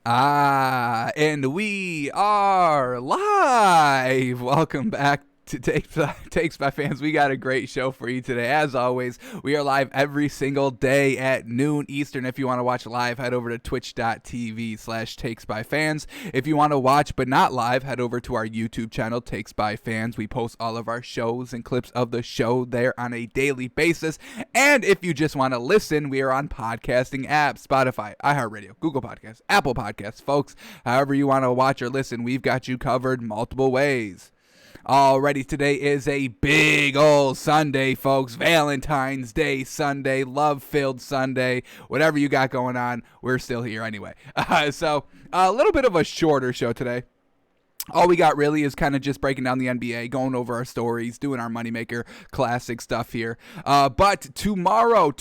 And we are live. Welcome back to Takes by Fans. We got a great show for you today. As always, we are live every single day at noon Eastern. If you want to watch live, head over to twitch.tv/takesbyfans. If you want to watch but not live, head over to our YouTube channel, Takes by Fans. We post all of our shows and clips of the show there on a daily basis. And if you just want to listen, we are on podcasting apps, Spotify, iHeartRadio, Google Podcasts, Apple Podcasts. Folks, however you want to watch or listen, we've got you covered multiple ways. Alrighty, today is a big old Sunday, folks. Valentine's Day Sunday, love-filled Sunday, whatever you got going on, we're still here anyway. So a little bit of a shorter show today. All we got really is kind of just breaking down the NBA, going over our stories, doing our Moneymaker classic stuff here. But tomorrow,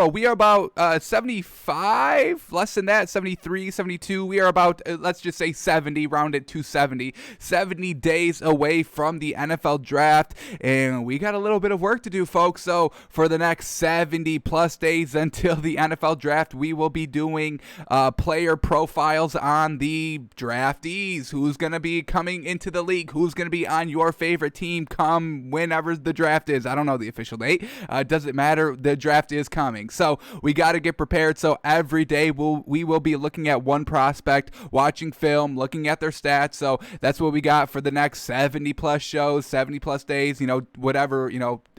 we are about 75, less than that, 73, 72. We are about, let's just say 70, rounded to 70. 70 days away from the NFL draft, and we got a little bit of work to do, folks. So for the next 70 plus days until the NFL draft, we will be doing player profiles on the draftees. Who's going to be coming into the league, who's going to be on your favorite team come whenever the draft is. I don't know the official date. Doesn't matter. The draft is coming. So we got to get prepared. So every day we will be looking at one prospect, watching film, looking at their stats. So that's what we got for the next 70 plus shows, 70 plus days, whatever,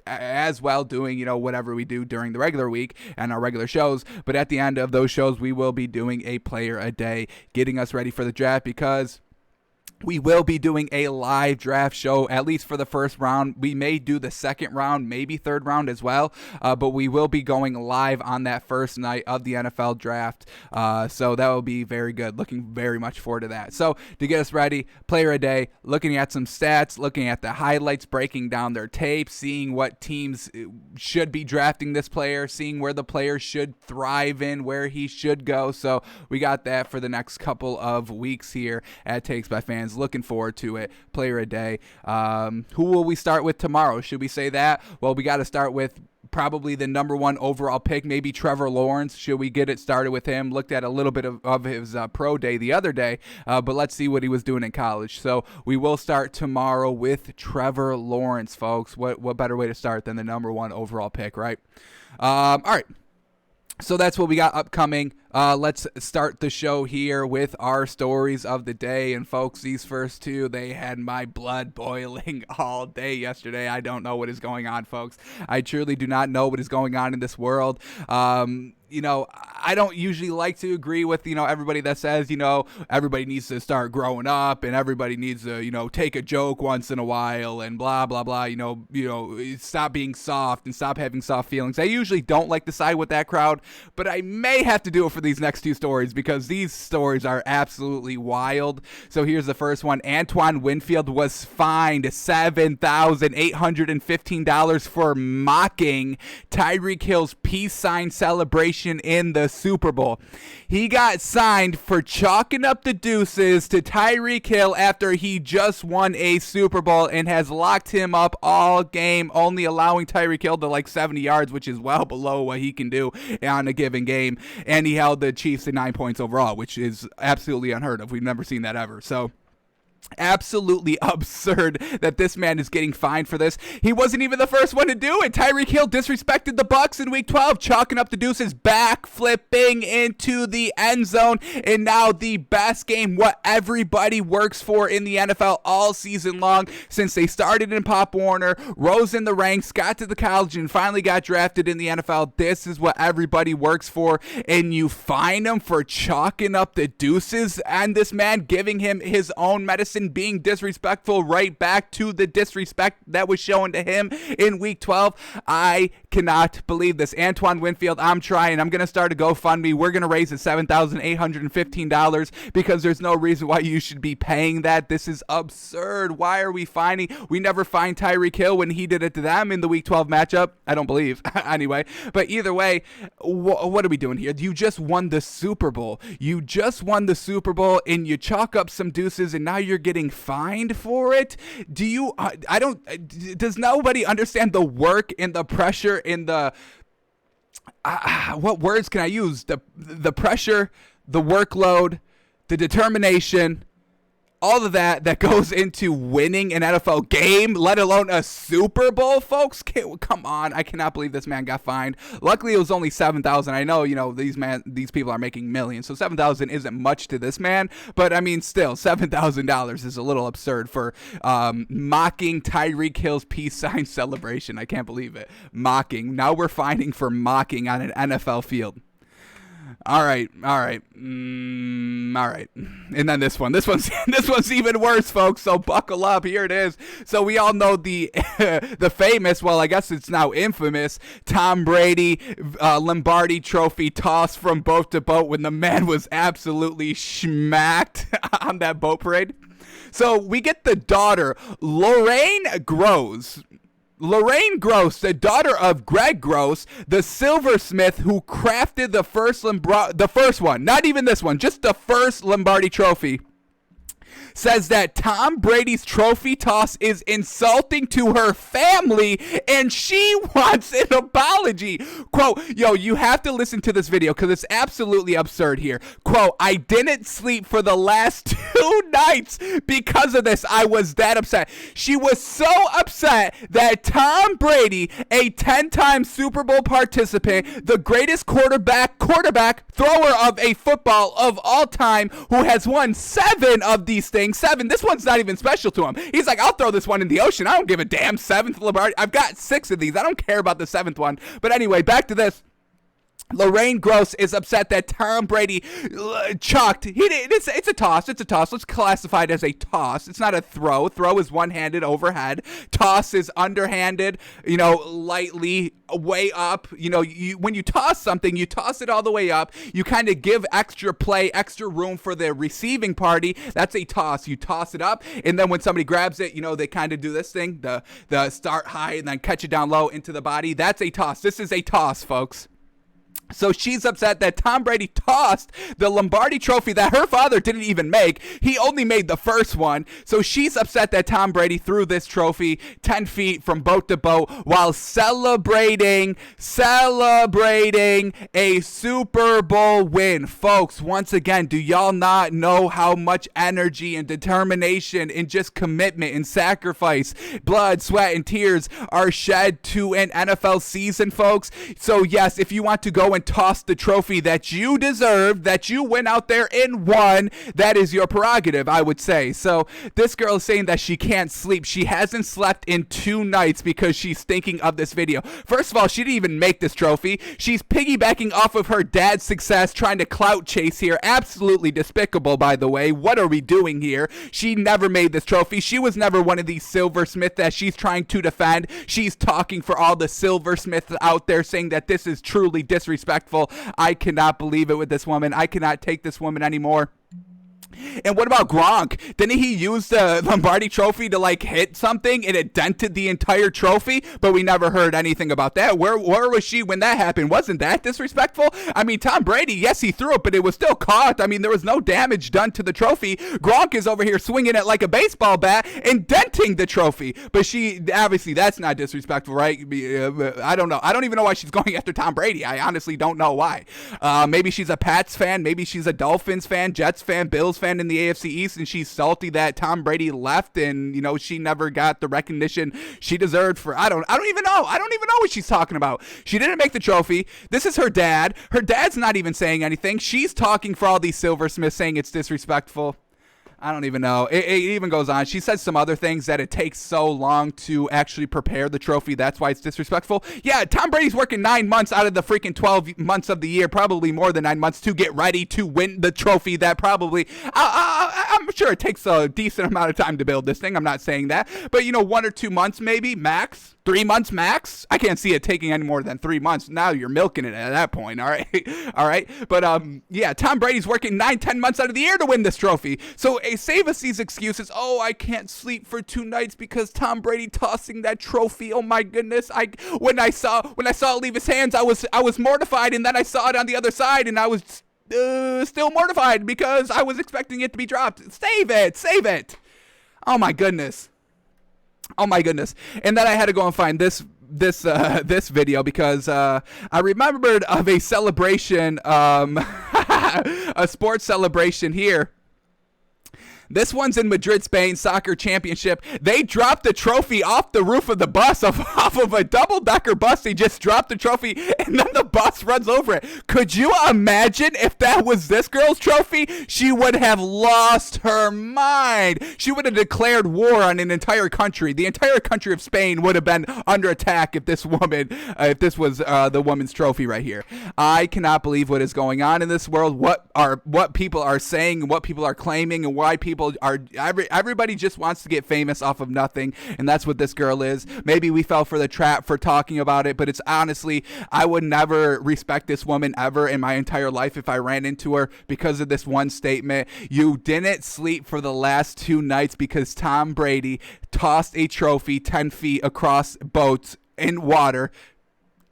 as well doing, whatever we do during the regular week and our regular shows. But at the end of those shows, we will be doing a player a day, getting us ready for the draft, because we will be doing a live draft show, at least for the first round. We may do the second round, maybe third round as well, but we will be going live on that first night of the NFL draft, so that will be very good. Looking very much forward to that. So to get us ready, player a day, looking at some stats, looking at the highlights, breaking down their tape, seeing what teams should be drafting this player, seeing where the player should thrive in, where he should go. So we got that for the next couple of weeks here at Takes by Fans. Looking forward to it. Player a day. Who will we start with tomorrow? Should we say that? Well, we got to start with probably the number one overall pick, maybe Trevor Lawrence. Should we get it started with him? Looked at a little bit of his pro day the other day, but let's see what he was doing in college. So we will start tomorrow with Trevor Lawrence, folks. What better way to start than the number one overall pick, right? All right. So that's what we got upcoming. Let's start the show here with our stories of the day. And folks, these first two, they had my blood boiling all day yesterday. I don't know what is going on, folks. I truly do not know what is going on in this world. I don't usually like to agree with, everybody that says, everybody needs to start growing up and everybody needs to, take a joke once in a while and blah, blah, blah, stop being soft and stop having soft feelings. I usually don't like to side with that crowd, but I may have to do it for these next two stories because these stories are absolutely wild. So here's the first one. Antoine Winfield was fined $7,815 for mocking Tyreek Hill's peace sign celebration in the Super Bowl. He got signed for chalking up the deuces to Tyreek Hill after he just won a Super Bowl and has locked him up all game, only allowing Tyreek Hill to 70 yards, which is well below what he can do on a given game. And he held the Chiefs to 9 points overall, which is absolutely unheard of. We've never seen that ever. So absolutely absurd that this man is getting fined for this. He wasn't even the first one to do it. Tyreek Hill disrespected the Bucs in week 12, chalking up the deuces, back flipping into the end zone, and now the best game, what everybody works for in the NFL all season long since they started in Pop Warner, rose in the ranks, got to the college, and finally got drafted in the NFL. This is what everybody works for, and you fine him for chalking up the deuces, and this man giving him his own medicine, being disrespectful right back to the disrespect that was shown to him in week 12. I cannot believe this. Antoine Winfield, I'm trying. I'm going to start a GoFundMe. We're going to raise it $7,815 because there's no reason why you should be paying that. This is absurd. Why are we fining? We never fined Tyreek Hill when he did it to them in the week 12 matchup. I don't believe. Anyway, but either way, what are we doing here? You just won the Super Bowl. You just won the Super Bowl and you chalk up some deuces and now you're getting fined for it? Do you, does nobody understand the work and the pressure and the, what words can I use? The pressure, the workload, the determination, all of that goes into winning an NFL game, let alone a Super Bowl, folks. Come on. I cannot believe this man got fined. Luckily, it was only $7,000. I know, these people are making millions, so $7,000 isn't much to this man. But, I mean, still, $7,000 is a little absurd for mocking Tyreek Hill's peace sign celebration. I can't believe it. Mocking. Now we're fining for mocking on an NFL field. All right. All right. And then this one's even worse, folks. So buckle up. Here it is. So we all know the the famous, well, I guess it's now infamous, Tom Brady Lombardi Trophy toss from boat to boat when the man was absolutely schmacked on that boat parade. So we get the daughter, Lorraine Gross, the daughter of Greg Gross, the silversmith who crafted the first one, not even this one, just the first Lombardi Trophy, says that Tom Brady's trophy toss is insulting to her family and she wants an apology. Quote, yo, you have to listen to this video because it's absolutely absurd here. Quote, I didn't sleep for the last 2 nights because of this. I was that upset. She was so upset that Tom Brady, a 10-time Super Bowl participant, the greatest quarterback thrower of a football of all time, who has won 7 of these things. 7. This one's not even special to him. He's like, I'll throw this one in the ocean. I don't give a damn. 7th Lombardi. I've got 6 of these. I don't care about the 7th one. But anyway, back to this. Lorraine Gross is upset that Tom Brady chucked. It's a toss. It's a toss. Let's classify it as a toss. It's not a throw. Throw is one-handed overhead. Toss is underhanded, lightly way up. When you toss something, you toss it all the way up. You kind of give extra play, extra room for the receiving party. That's a toss. You toss it up, and then when somebody grabs it, they kind of do this thing, the start high and then catch it down low into the body. That's a toss. This is a toss, folks. So she's upset that Tom Brady tossed the Lombardi Trophy that her father didn't even make. He only made the first one. So she's upset that Tom Brady threw this trophy 10 feet from boat to boat while celebrating a Super Bowl win. Folks, once again, do y'all not know how much energy and determination and just commitment and sacrifice, blood, sweat, and tears are shed to an NFL season, folks? So yes, if you want to go and toss the trophy that you deserve, that you went out there and won, that is your prerogative, I would say. So this girl is saying that she can't sleep. She hasn't slept in 2 nights because she's thinking of this video. First of all, she didn't even make this trophy. She's piggybacking off of her dad's success, trying to clout chase here. Absolutely despicable, by the way. What are we doing here? She never made this trophy. She was never one of these silversmiths that she's trying to defend. She's talking for all the silversmiths out there, saying that this is truly disrespectful. I cannot believe it with this woman. I cannot take this woman anymore. And what about Gronk? Didn't he use the Lombardi Trophy to hit something and it dented the entire trophy? But we never heard anything about that. Where was she when that happened? Wasn't that disrespectful? I mean, Tom Brady, yes, he threw it, but it was still caught. I mean, there was no damage done to the trophy. Gronk is over here swinging it like a baseball bat and denting the trophy. But she, obviously, that's not disrespectful, right? I don't know. I don't even know why she's going after Tom Brady. I honestly don't know why. Maybe she's a Pats fan. Maybe she's a Dolphins fan, Jets fan, Bills fan in the AFC East, and she's salty that Tom Brady left and she never got the recognition she deserved for I don't even know what she's talking about. She didn't make the trophy. This is her dad's not even saying anything. She's talking for all these silversmiths, saying it's disrespectful. I don't even know. It even goes on. She says some other things, that it takes so long to actually prepare the trophy. That's why it's disrespectful. Yeah, Tom Brady's working 9 months out of the freaking 12 months of the year, probably more than 9 months, to get ready to win the trophy. That probably, I'm sure it takes a decent amount of time to build this thing. I'm not saying that. But, 1 or 2 months maybe, max. 3 months max. I can't see it taking any more than 3 months. Now you're milking it at that point. All right. But yeah, Tom Brady's working 9-10 months out of the year to win this trophy. So save us these excuses. Oh, I can't sleep for 2 nights because Tom Brady tossing that trophy. Oh my goodness. When I saw it leave his hands, I was mortified, and then I saw it on the other side, and I was still mortified because I was expecting it to be dropped. Save it. Oh my goodness. And then I had to go and find this video because I remembered of a celebration, a sports celebration here This one's in Madrid, Spain, soccer championship. They dropped the trophy off the roof of the bus, off of a double-decker bus. They just dropped the trophy, and then the bus runs over it. Could you imagine if that was this girl's trophy? She would have lost her mind. She would have declared war on an entire country. The entire country of Spain would have been under attack if this was the woman's trophy right here. I cannot believe what is going on in this world, what people are saying, what people are claiming, and why people are, everybody just wants to get famous off of nothing, and that's what this girl is. Maybe we fell for the trap for talking about it, but it's honestly, I would never respect this woman ever in my entire life if I ran into her because of this one statement. You didn't sleep for the last 2 nights because Tom Brady tossed a trophy 10 feet across boats in water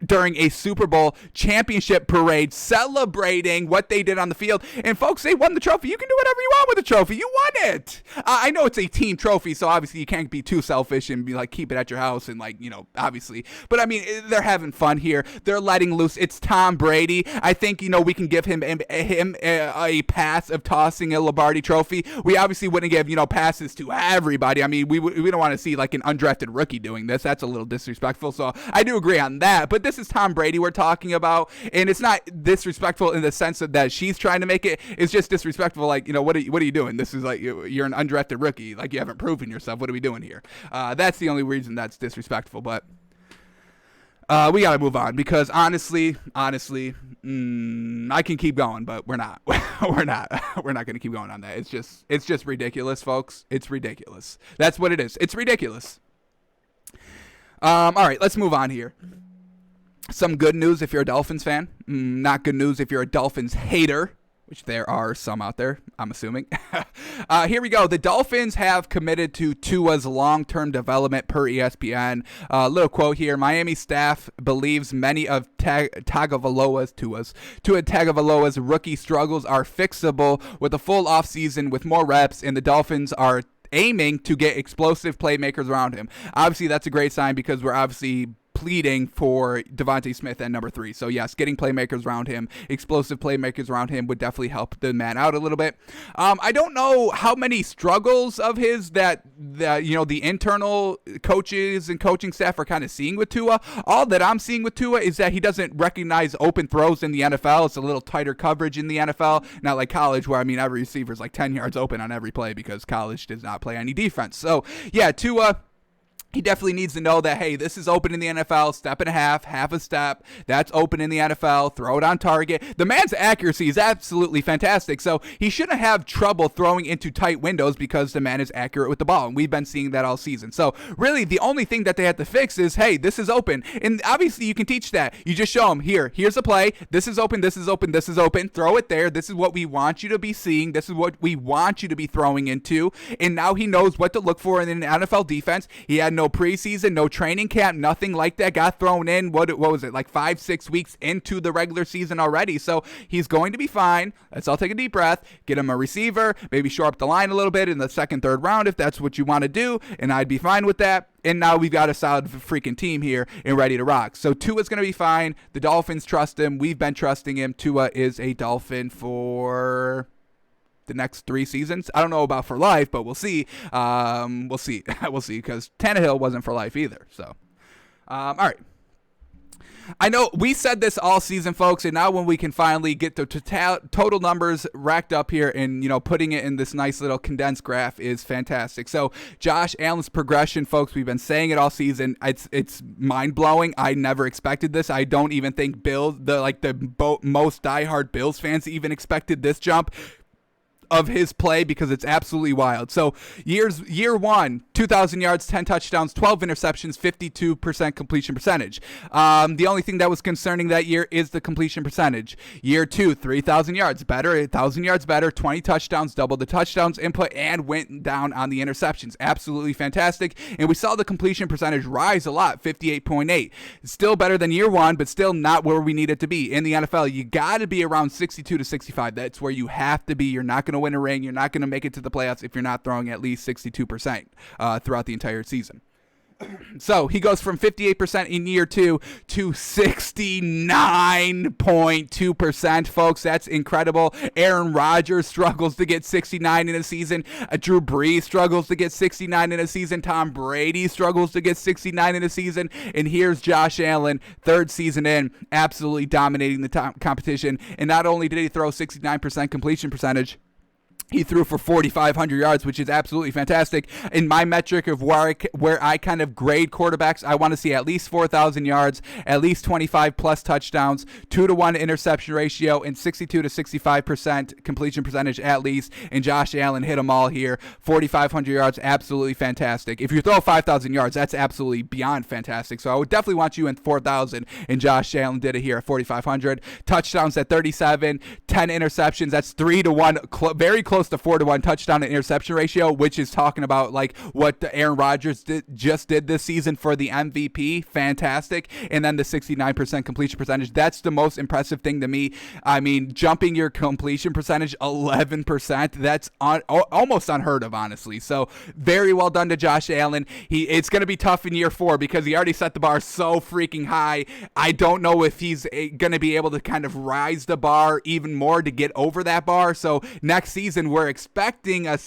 during a Super Bowl championship parade, celebrating what they did on the field. And folks, they won the trophy. You can do whatever you want with the trophy. You won it. I know it's a team trophy, so obviously you can't be too selfish and be like, keep it at your house and like, obviously. But I mean, they're having fun here. They're letting loose. It's Tom Brady. I think, we can give him a pass of tossing a Lombardi trophy. We obviously wouldn't give, passes to everybody. I mean, we don't want to see like an undrafted rookie doing this. That's a little disrespectful. So I do agree on that. But this is Tom Brady we're talking about, and it's not disrespectful in the sense of that she's trying to make it. It's just disrespectful, like, what are you doing? This is like, you're an undrafted rookie, like you haven't proven yourself. What are we doing here? That's the only reason that's disrespectful. But we gotta move on because honestly, I can keep going, but we're not. we're not gonna keep going on that. It's just ridiculous, folks. It's ridiculous. That's what it is. It's ridiculous. All right, let's move on here. Some good news if you're a Dolphins fan. Not good news if you're a Dolphins hater, which there are some out there, I'm assuming. Here we go. The Dolphins have committed to Tua's long-term development per ESPN. Little quote here. Miami staff believes many of Tua Tagovailoa's rookie struggles are fixable with a full offseason with more reps, and the Dolphins are aiming to get explosive playmakers around him. Obviously, that's a great sign because we're obviously pleading for Devontae Smith at number 3. So yes, getting playmakers around him, explosive playmakers around him would definitely help the man out a little bit. I don't know how many struggles of his that the internal coaches and coaching staff are kind of seeing with Tua. All that I'm seeing with Tua is that he doesn't recognize open throws in the NFL. It's a little tighter coverage in the NFL, not like college where, every receiver is like 10 yards open on every play because college does not play any defense. So yeah, Tua, he definitely needs to know that, hey, this is open in the NFL, step and a half a step. That's open in the NFL. Throw it on target. The man's accuracy is absolutely fantastic, so he shouldn't have trouble throwing into tight windows because the man is accurate with the ball, and we've been seeing that all season. So really, the only thing that they have to fix is, hey, this is open. And obviously, you can teach that. You just show him, here's a play. This is open, this is open, this is open. Throw it there. This is what we want you to be seeing. This is what we want you to be throwing into. And now he knows what to look for in an NFL defense. He had no preseason, no training camp, nothing like that. Got thrown in, what was it, like 5-6 weeks into the regular season already. So he's going to be fine. Let's all take a deep breath, get him a receiver, maybe shore up the line a little bit in the second, third round if that's what you want to do, and I'd be fine with that. And now we've got a solid freaking team here and ready to rock. So Tua's going to be fine. The Dolphins trust him. We've been trusting him. Tua is a Dolphin for the next 3 seasons. I don't know about for life, but we'll see. We'll see because Tannehill wasn't for life either. So, all right. I know we said this all season, folks, and now when we can finally get the total numbers racked up here and, putting it in this nice little condensed graph is fantastic. So Josh Allen's progression, folks, we've been saying it all season. It's mind-blowing. I never expected this. I don't even think most diehard Bills fans even expected this jump of his play because it's absolutely wild. So year 1, 2,000 yards, 10 touchdowns, 12 interceptions, 52% completion percentage. The only thing that was concerning that year is the completion percentage. Year 2, 3,000 yards, better, 1,000 yards better, 20 touchdowns, doubled the touchdowns input, and went down on the interceptions. Absolutely fantastic. And we saw the completion percentage rise a lot, 58.8. Still better than year 1, but still not where we need it to be. In the NFL, you got to be around 62 to 65. That's where you have to be. You're not going to win a ring. You're not going to make it to the playoffs if you're not throwing at least 62% throughout the entire season. So he goes from 58% in year 2 to 69.2%, folks. That's incredible. Aaron Rodgers struggles to get 69 in a season. Drew Brees struggles to get 69 in a season. Tom Brady struggles to get 69 in a season. And here's Josh Allen, third season in, absolutely dominating the competition. And not only did he throw 69% completion percentage, he threw for 4,500 yards, which is absolutely fantastic. In my metric of where I kind of grade quarterbacks, I want to see at least 4,000 yards, at least 25 plus touchdowns, 2-to-1 interception ratio, and 62 to 65% completion percentage at least. And Josh Allen hit them all here. 4,500 yards, absolutely fantastic. If you throw 5,000 yards, that's absolutely beyond fantastic. So I would definitely want you in 4,000, and Josh Allen did it here at 4,500. Touchdowns at 37, 10 interceptions. That's 3-to-1, very close to 4-to-1 touchdown and interception ratio, which is talking about like what Aaron Rodgers just did this season for the MVP. Fantastic. And then the 69% completion percentage. That's the most impressive thing to me. I mean, jumping your completion percentage 11%, that's almost unheard of, honestly. So very well done to Josh Allen. It's going to be tough in year 4 because he already set the bar so freaking high. I don't know if he's going to be able to kind of rise the bar even more to get over that bar. So next season, we're expecting a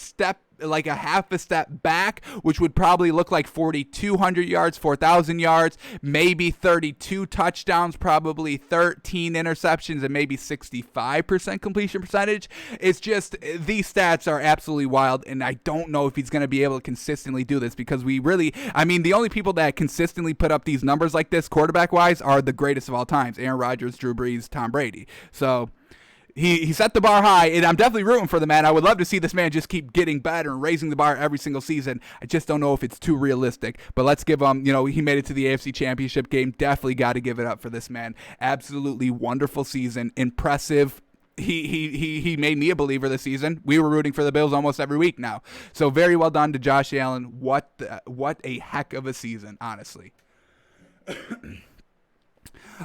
half a step back, which would probably look like 4,200 yards, 4,000 yards, maybe 32 touchdowns, probably 13 interceptions, and maybe 65% completion percentage. It's just, these stats are absolutely wild, and I don't know if he's going to be able to consistently do this because the only people that consistently put up these numbers like this quarterback-wise are the greatest of all times: Aaron Rodgers, Drew Brees, Tom Brady. So He set the bar high, and I'm definitely rooting for the man. I would love to see this man just keep getting better and raising the bar every single season. I just don't know if it's too realistic. But let's give him, he made it to the AFC Championship game. Definitely got to give it up for this man. Absolutely wonderful season. Impressive. He made me a believer this season. We were rooting for the Bills almost every week now. So very well done to Josh Allen. What a heck of a season, honestly.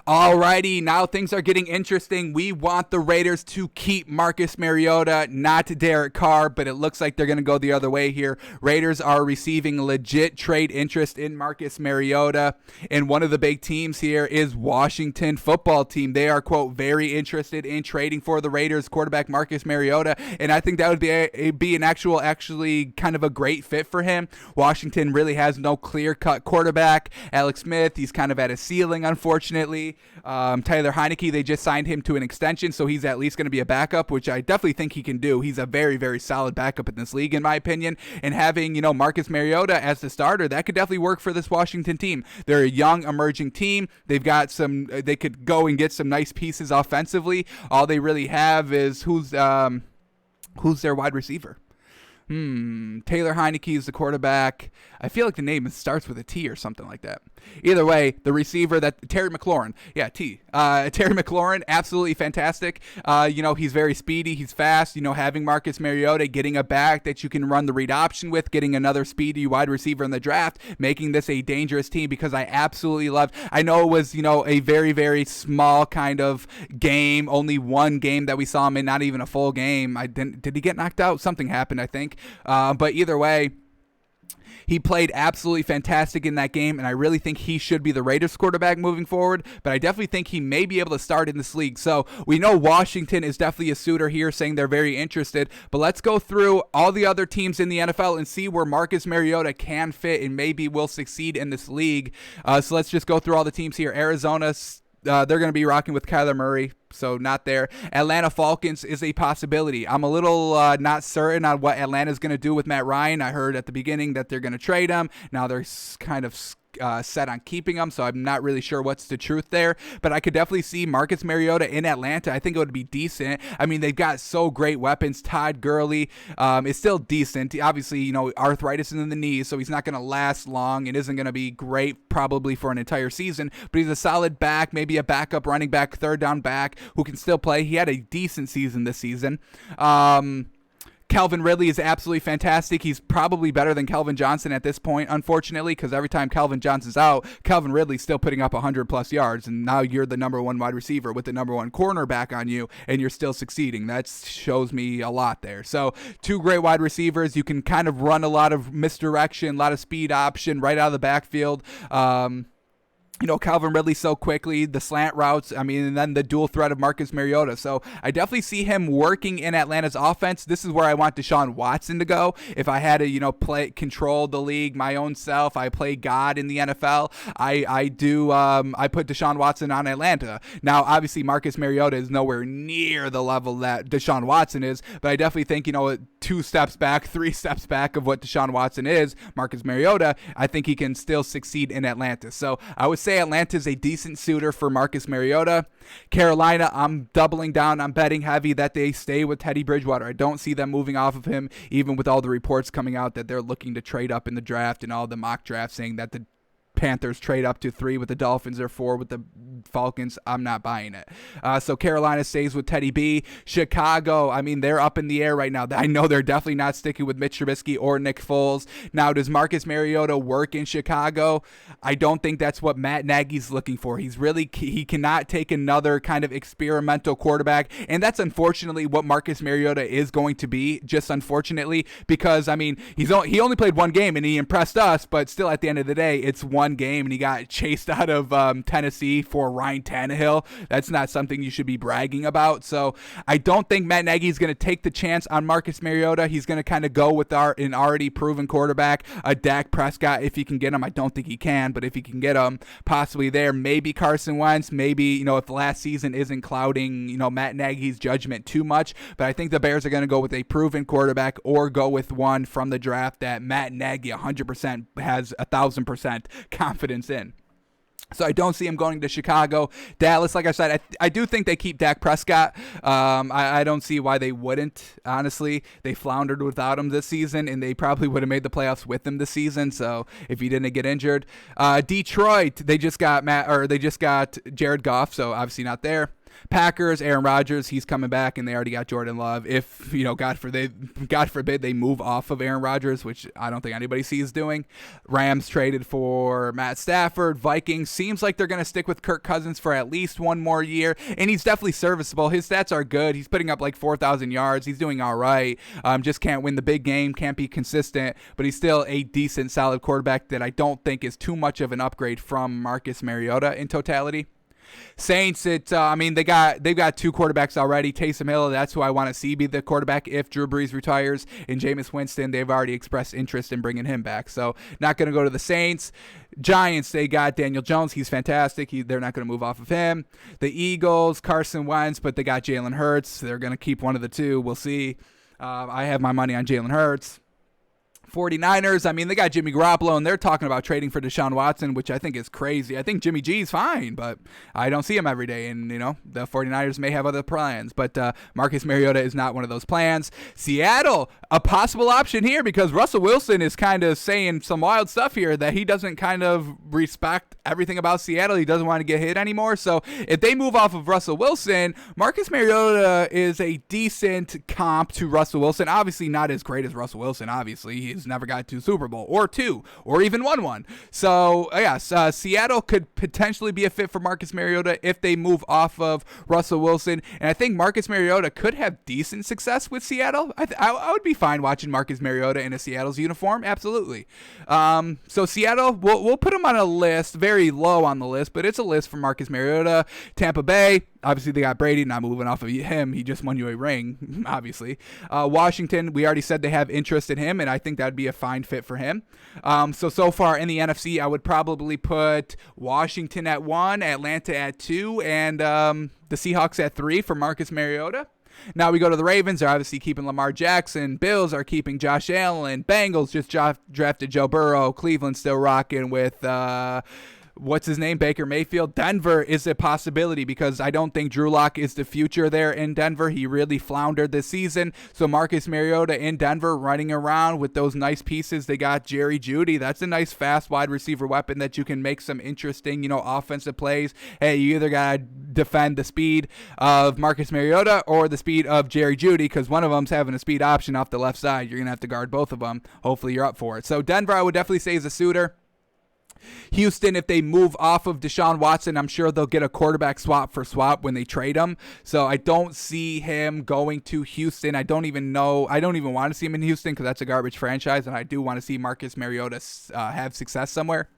Alrighty, now things are getting interesting. We want the Raiders to keep Marcus Mariota, not Derek Carr, but it looks like they're going to go the other way here. Raiders are receiving legit trade interest in Marcus Mariota, and one of the big teams here is Washington football team. They are, quote, very interested in trading for the Raiders quarterback Marcus Mariota, and I think that would be an actually kind of a great fit for him. Washington really has no clear-cut quarterback. Alex Smith, he's kind of at a ceiling, unfortunately. Tyler Heineke, they just signed him to an extension, so he's at least going to be a backup, which I definitely think he can do. He's a very, very solid backup in this league, in my opinion. And having, Marcus Mariota as the starter, that could definitely work for this Washington team. They're a young, emerging team. They've got they could go and get some nice pieces offensively. All they really have is who's their wide receiver? Taylor Heineke is the quarterback. I feel like the name starts with a T or something like that. Either way, the receiver, Terry McLaurin. Yeah, T. Terry McLaurin, absolutely fantastic. He's very speedy. He's fast. Having Marcus Mariota, getting a back that you can run the read option with, getting another speedy wide receiver in the draft, making this a dangerous team because I absolutely loved. I know it was, a very, very small kind of game, only one game that we saw him in, not even a full game. Did he get knocked out? Something happened, I think. But either way, he played absolutely fantastic in that game, and I really think he should be the Raiders quarterback moving forward, but I definitely think he may be able to start in this league. So we know Washington is definitely a suitor here, saying they're very interested, but let's go through all the other teams in the NFL and see where Marcus Mariota can fit and maybe will succeed in this league. So let's just go through all the teams here. Arizona, they're going to be rocking with Kyler Murray, so not there. Atlanta Falcons is a possibility. I'm a little not certain on what Atlanta's going to do with Matt Ryan. I heard at the beginning that they're going to trade him. Now they're kind of set on keeping him, so I'm not really sure what's the truth there, but I could definitely see Marcus Mariota in Atlanta. I think it would be decent. I mean, they've got so great weapons. Todd Gurley is still decent. Obviously, arthritis in the knees, so he's not going to last long and isn't going to be great probably for an entire season, but he's a solid back, maybe a backup running back, third down back who can still play. He had a decent season this season. Calvin Ridley is absolutely fantastic. He's probably better than Calvin Johnson at this point, unfortunately, because every time Calvin Johnson's out, Calvin Ridley's still putting up 100-plus yards, and now you're the number one wide receiver with the number one cornerback on you, and you're still succeeding. That shows me a lot there. So two great wide receivers. You can kind of run a lot of misdirection, a lot of speed option right out of the backfield. Calvin Ridley so quickly, the slant routes, and then the dual threat of Marcus Mariota. So I definitely see him working in Atlanta's offense. This is where I want Deshaun Watson to go. If I had to, control the league my own self, I play God in the NFL, I put Deshaun Watson on Atlanta. Now, obviously, Marcus Mariota is nowhere near the level that Deshaun Watson is, but I definitely think, 2 steps back, 3 steps back of what Deshaun Watson is, Marcus Mariota, I think he can still succeed in Atlanta. So I would say Atlanta's a decent suitor for Marcus Mariota. Carolina, I'm doubling down. I'm betting heavy that they stay with Teddy Bridgewater. I don't see them moving off of him, even with all the reports coming out that they're looking to trade up in the draft and all the mock drafts saying that the Panthers trade up to 3 with the Dolphins or 4 with the Falcons. I'm not buying it. So Carolina stays with Teddy B. Chicago, they're up in the air right now. I know they're definitely not sticking with Mitch Trubisky or Nick Foles. Now, does Marcus Mariota work in Chicago? I don't think that's what Matt Nagy's looking for. He cannot take another kind of experimental quarterback, and that's unfortunately what Marcus Mariota is going to be, just unfortunately, because, he only played 1 game and he impressed us, but still at the end of the day, it's 1 game and he got chased out of Tennessee for Ryan Tannehill. That's not something you should be bragging about. So I don't think Matt Nagy is going to take the chance on Marcus Mariota. He's going to kind of go with an already proven quarterback, a Dak Prescott, if he can get him. I don't think he can, but if he can get him, possibly there. Maybe Carson Wentz. Maybe, if last season isn't clouding, Matt Nagy's judgment too much. But I think the Bears are going to go with a proven quarterback or go with one from the draft that Matt Nagy 100% has 1,000% confidence in. So I don't see him going to Chicago. Dallas, like I said, I do think they keep Dak Prescott. I don't see why they wouldn't, honestly. They floundered without him this season, and they probably would have made the playoffs with him this season, so if he didn't get injured. Detroit, they just got Jared Goff, so obviously not there. Packers, Aaron Rodgers, he's coming back, and they already got Jordan Love. If, God forbid they move off of Aaron Rodgers, which I don't think anybody sees doing. Rams traded for Matt Stafford. Vikings, seems like they're going to stick with Kirk Cousins for at least 1 more year, and he's definitely serviceable. His stats are good. He's putting up like 4,000 yards. He's doing all right. Just can't win the big game, can't be consistent, but he's still a decent, solid quarterback that I don't think is too much of an upgrade from Marcus Mariota in totality. Saints, they've got 2 quarterbacks already. Taysom Hill, that's who I want to see be the quarterback if Drew Brees retires. And Jameis Winston, they've already expressed interest in bringing him back. So not going to go to the Saints. Giants, they got Daniel Jones. He's fantastic. They're not going to move off of him. The Eagles, Carson Wentz, but they got Jalen Hurts. They're going to keep one of the 2. We'll see. I have my money on Jalen Hurts. 49ers, they got Jimmy Garoppolo, and they're talking about trading for Deshaun Watson, which I think is crazy. I think Jimmy G's fine, but I don't see him every day, and, the 49ers may have other plans, but Marcus Mariota is not one of those plans. Seattle, a possible option here because Russell Wilson is kind of saying some wild stuff here that he doesn't kind of respect everything about Seattle. He doesn't want to get hit anymore, so if they move off of Russell Wilson, Marcus Mariota is a decent comp to Russell Wilson. Obviously not as great as Russell Wilson, obviously. He's never got to Super Bowl or 2 or even won one. So yes, Seattle could potentially be a fit for Marcus Mariota if they move off of Russell Wilson, and I think Marcus Mariota could have decent success with Seattle. I would be fine watching Marcus Mariota in a Seattle's uniform, absolutely. So Seattle, we'll put him on a list, very low on the list, but it's a list for Marcus Mariota. Tampa Bay, obviously they got Brady, not moving off of him. He just won you a ring, obviously. Washington, we already said they have interest in him, and I think that'd be a fine fit for him. So far in the NFC, I would probably put Washington at 1, Atlanta at 2, and the Seahawks at 3 for Marcus Mariota. Now we go to the Ravens. They're obviously keeping Lamar Jackson. Bills are keeping Josh Allen. Bengals just drafted Joe Burrow. Cleveland still rocking with what's his name, Baker Mayfield. Denver is a possibility because I don't think Drew Lock is the future there in Denver. He really floundered this season. So Marcus Mariota in Denver running around with those nice pieces. They got Jerry Jeudy. That's a nice fast wide receiver weapon that you can make some interesting, offensive plays. Hey, you either got to defend the speed of Marcus Mariota or the speed of Jerry Jeudy, because one of them's having a speed option off the left side. You're going to have to guard both of them. Hopefully you're up for it. So Denver, I would definitely say, is a suitor. Houston, if they move off of Deshaun Watson, I'm sure they'll get a quarterback swap for swap when they trade him. So I don't see him going to Houston. I don't even want to see him in Houston because that's a garbage franchise, and I do want to see Marcus Mariota have success somewhere.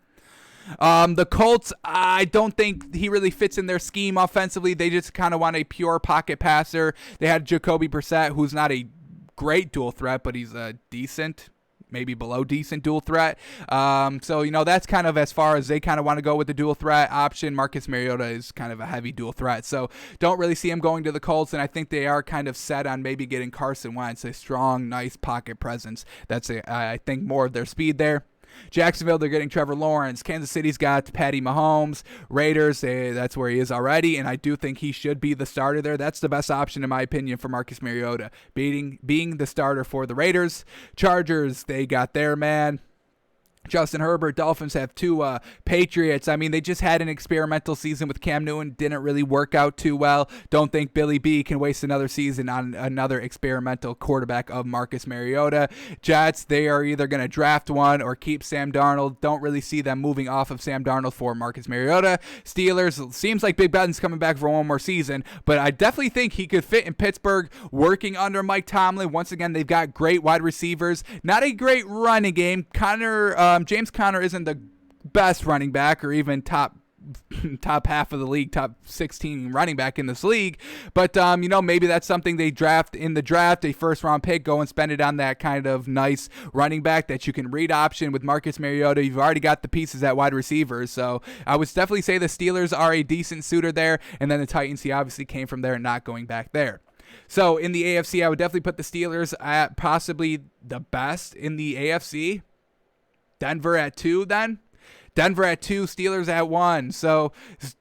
The Colts, I don't think he really fits in their scheme offensively. They just kind of want a pure pocket passer. They had Jacoby Brissett, who's not a great dual threat, but he's a decent, maybe below decent dual threat. So that's kind of as far as they kind of want to go with the dual threat option. Marcus Mariota is kind of a heavy dual threat. So don't really see him going to the Colts, and I think they are kind of set on maybe getting Carson Wentz, a strong, nice pocket presence. That's, I think, more of their speed there. Jacksonville, they're getting Trevor Lawrence. Kansas City's got Patty Mahomes. Raiders, that's where he is already, and I do think he should be the starter there. That's the best option, in my opinion, for Marcus Mariota, being the starter for the Raiders. Chargers, they got their man, Justin Herbert. Dolphins have two Patriots. I mean, they just had an experimental season with Cam Newton. Didn't really work out too well. Don't think Billy B can waste another season on another experimental quarterback of Marcus Mariota. Jets, they are either going to draft one or keep Sam Darnold. Don't really see them moving off of Sam Darnold for Marcus Mariota. Steelers, seems like Big Ben's coming back for one more season, but I definitely think he could fit in Pittsburgh working under Mike Tomlin. Once again, they've got great wide receivers. Not a great running game. James Conner isn't the best running back or even top half of the league, top 16 running back in this league. But, maybe that's something they draft in the draft, a first-round pick, go and spend it on that kind of nice running back that you can read option with Marcus Mariota. You've already got the pieces at wide receivers. So I would definitely say the Steelers are a decent suitor there. And then the Titans, he obviously came from there and not going back there. So in the AFC, I would definitely put the Steelers at possibly the best in the AFC. Denver at 2 then. Denver at 2, Steelers at 1. So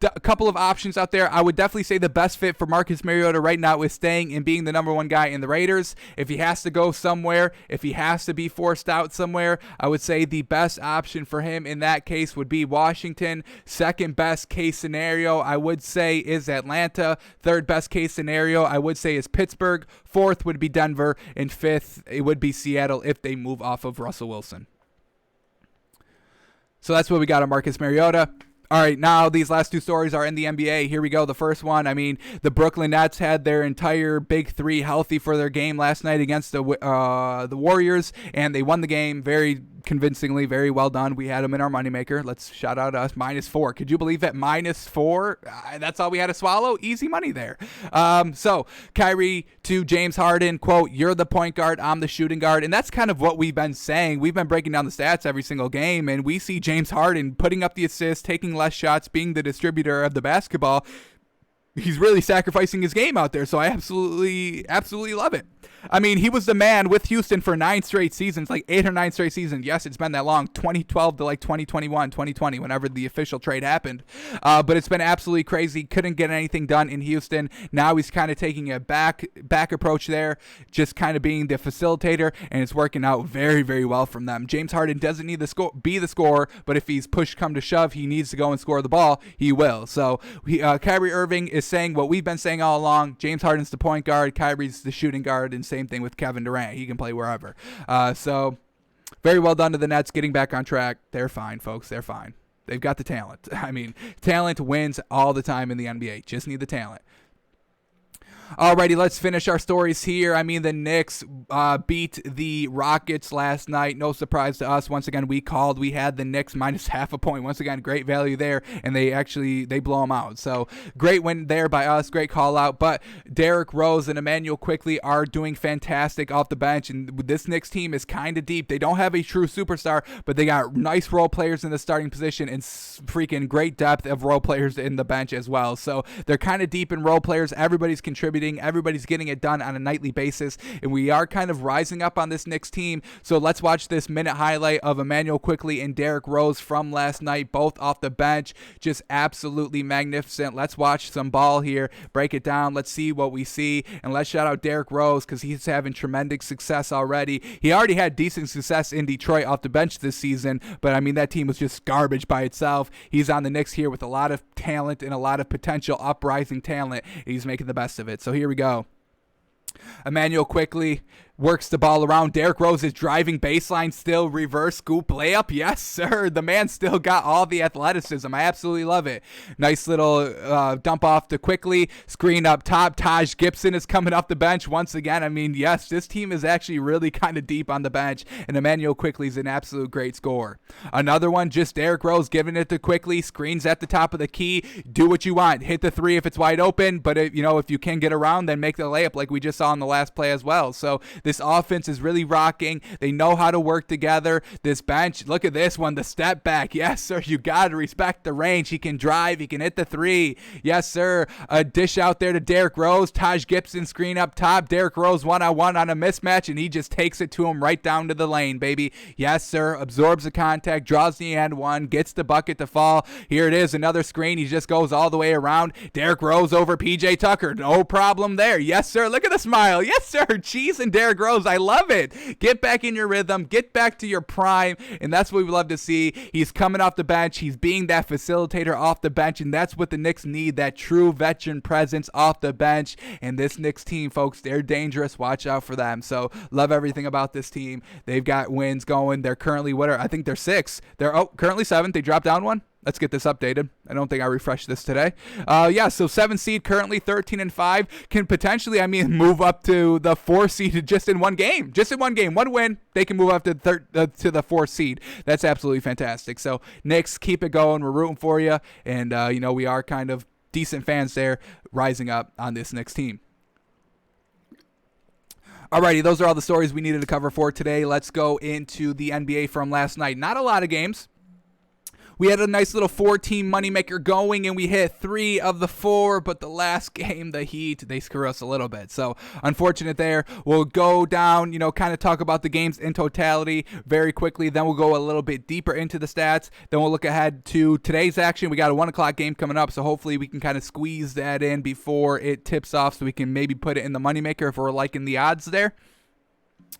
a couple of options out there. I would definitely say the best fit for Marcus Mariota right now is staying and being the number one guy in the Raiders. If he has to go somewhere, if he has to be forced out somewhere, I would say the best option for him in that case would be Washington. Second best case scenario, I would say, is Atlanta. Third best case scenario, I would say, is Pittsburgh. Fourth would be Denver. And fifth, it would be Seattle if they move off of Russell Wilson. So that's what we got on Marcus Mariota. All right, now these last two stories are in the NBA. Here we go. The first one, the Brooklyn Nets had their entire big three healthy for their game last night against the Warriors, and they won the game very convincingly. Very well done. We had them in our moneymaker. Let's shout out us. -4. Could you believe that? -4? That's all we had to swallow? Easy money there. So Kyrie to James Harden, quote, "You're the point guard, I'm the shooting guard." And that's kind of what we've been saying. We've been breaking down the stats every single game, and we see James Harden putting up the assists, taking less shots, being the distributor of the basketball. He's really sacrificing his game out there, so I absolutely love it. He was the man with Houston for 9 straight seasons, like 8 or 9 straight seasons. Yes, it's been that long, 2012 to like 2021, 2020, whenever the official trade happened. But it's been absolutely crazy. Couldn't get anything done in Houston. Now he's kind of taking a back approach there, just kind of being the facilitator, and it's working out very, very well from them. James Harden doesn't need to be the scorer, but if he's push come to shove, he needs to go and score the ball, he will. So Kyrie Irving is saying what we've been saying all along. James Harden's the point guard, Kyrie's the shooting guard, and same thing with Kevin Durant. He can play wherever. So very well done to the Nets getting back on track. They're fine, folks. They're fine. They've got the talent. Talent wins all the time in the NBA. Just need the talent. Alrighty, let's finish our stories here. The Knicks beat the Rockets last night. No surprise to us. Once again, we had the Knicks -0.5 point. Once again, great value there, and they blow them out. So great win there by us. Great call out. But Derrick Rose and Emmanuel Quickley are doing fantastic off the bench, and this Knicks team is kind of deep. They don't have a true superstar, but they got nice role players in the starting position and freaking great depth of role players in the bench as well. So they're kind of deep in role players. Everybody's contributing contributing. Everybody's getting it done on a nightly basis, and we are kind of rising up on this Knicks team. So let's watch this minute highlight of Emmanuel Quickley and Derrick Rose from last night, both off the bench. Just absolutely magnificent. Let's watch some ball here, break it down. Let's see what we see, and let's shout out Derrick Rose because he's having tremendous success already. He already had decent success in Detroit off the bench this season, but I mean, that team was just garbage by itself. He's on the Knicks here with a lot of talent and a lot of potential uprising talent. He's making the best of it. So here we go. Emmanuel Quickley works the ball around. Derrick Rose is driving baseline, still reverse scoop layup. Yes, sir. The man still got all the athleticism. I absolutely love it. Nice little dump off to Quickley. Screen up top. Taj Gibson is coming off the bench once again. I mean, yes, this team is actually really kind of deep on the bench, and Emmanuel Quickley is an absolute great scorer. Another one, just Derrick Rose giving it to Quickley. Screens at the top of the key. Do what you want. Hit the three if it's wide open, but if you can get around, then make the layup like we just saw in the last play as well. So this offense is really rocking. They know how to work together. This bench, look at this one, the step back. Yes, sir. You got to respect the range. He can drive. He can hit the three. Yes, sir. A dish out there to Derrick Rose. Taj Gibson screen up top. Derrick Rose one-on-one on a mismatch, and he just takes it to him right down to the lane, baby. Yes, sir. Absorbs the contact, draws the and one, gets the bucket to fall. Here it is, another screen. He just goes all the way around. Derrick Rose over PJ Tucker. No problem there. Yes, sir. Look at the smile. Yes, sir. Cheese and Derrick Rose. I love it. Get back in your rhythm. Get back to your prime. And that's what we love to see. He's coming off the bench. He's being that facilitator off the bench. And that's what the Knicks need, that true veteran presence off the bench. And this Knicks team, folks, they're dangerous. Watch out for them. So love everything about this team. They've got wins going. They're currently, I think they're 6. They're currently 7th. They dropped down one. Let's get this updated. I don't think I refreshed this today. So 7 seed, currently 13-5, can potentially, move up to the 4 seed just in one game. Just in one game. One win, they can move up to the 4 seed. That's absolutely fantastic. So, Knicks, keep it going. We're rooting for you. And, we are kind of decent fans there rising up on this Knicks team. Alrighty, those are all the stories we needed to cover for today. Let's go into the NBA from last night. Not a lot of games. We had a nice little 4-team moneymaker going, and we hit 3 of the 4, but the last game, the Heat, they screw us a little bit. So, unfortunate there. We'll go down, kind of talk about the games in totality very quickly. Then we'll go a little bit deeper into the stats. Then we'll look ahead to today's action. We got a 1 o'clock game coming up, so hopefully we can kind of squeeze that in before it tips off so we can maybe put it in the moneymaker if we're liking the odds there.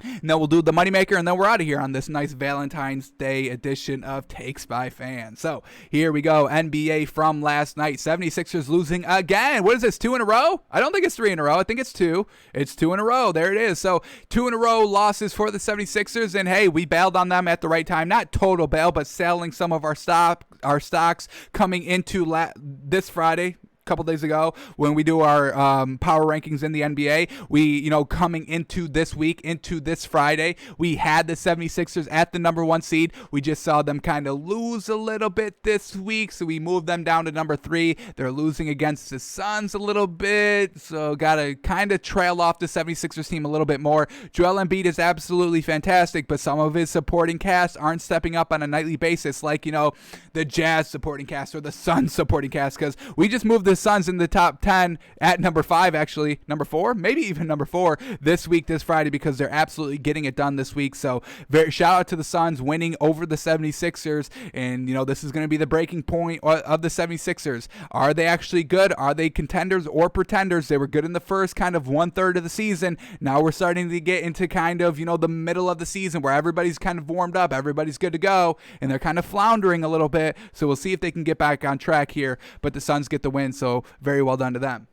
And then we'll do the moneymaker, and then we're out of here on this nice Valentine's Day edition of Takes by Fans. So here we go. NBA from last night. 76ers losing again. What is this, 2 in a row? I don't think it's 3 in a row. I think it's 2. It's 2 in a row. There it is. So 2 in a row losses for the 76ers. And hey, we bailed on them at the right time. Not total bail, but selling some of our stocks coming into this Friday. Couple days ago when we do our power rankings in the NBA. We, coming into this week, into this Friday, we had the 76ers at the number 1 seed. We just saw them kind of lose a little bit this week, so we moved them down to number 3. They're losing against the Suns a little bit, so got to kind of trail off the 76ers team a little bit more. Joel Embiid is absolutely fantastic, but some of his supporting cast aren't stepping up on a nightly basis like, the Jazz supporting cast or the Suns supporting cast, because we just moved the Suns in the top 10 at number 5, actually number 4, maybe even number 4 this week, this Friday, because they're absolutely getting it done this week. So shout out to the Suns winning over the 76ers, and this is going to be the breaking point of the 76ers. Are they actually good? Are they contenders or pretenders? They were good in the first kind of 1/3 of the season. Now we're starting to get into kind of the middle of the season where everybody's kind of warmed up, everybody's good to go, and they're kind of floundering a little bit. So we'll see if they can get back on track here, but the Suns get the win, so very well done to them.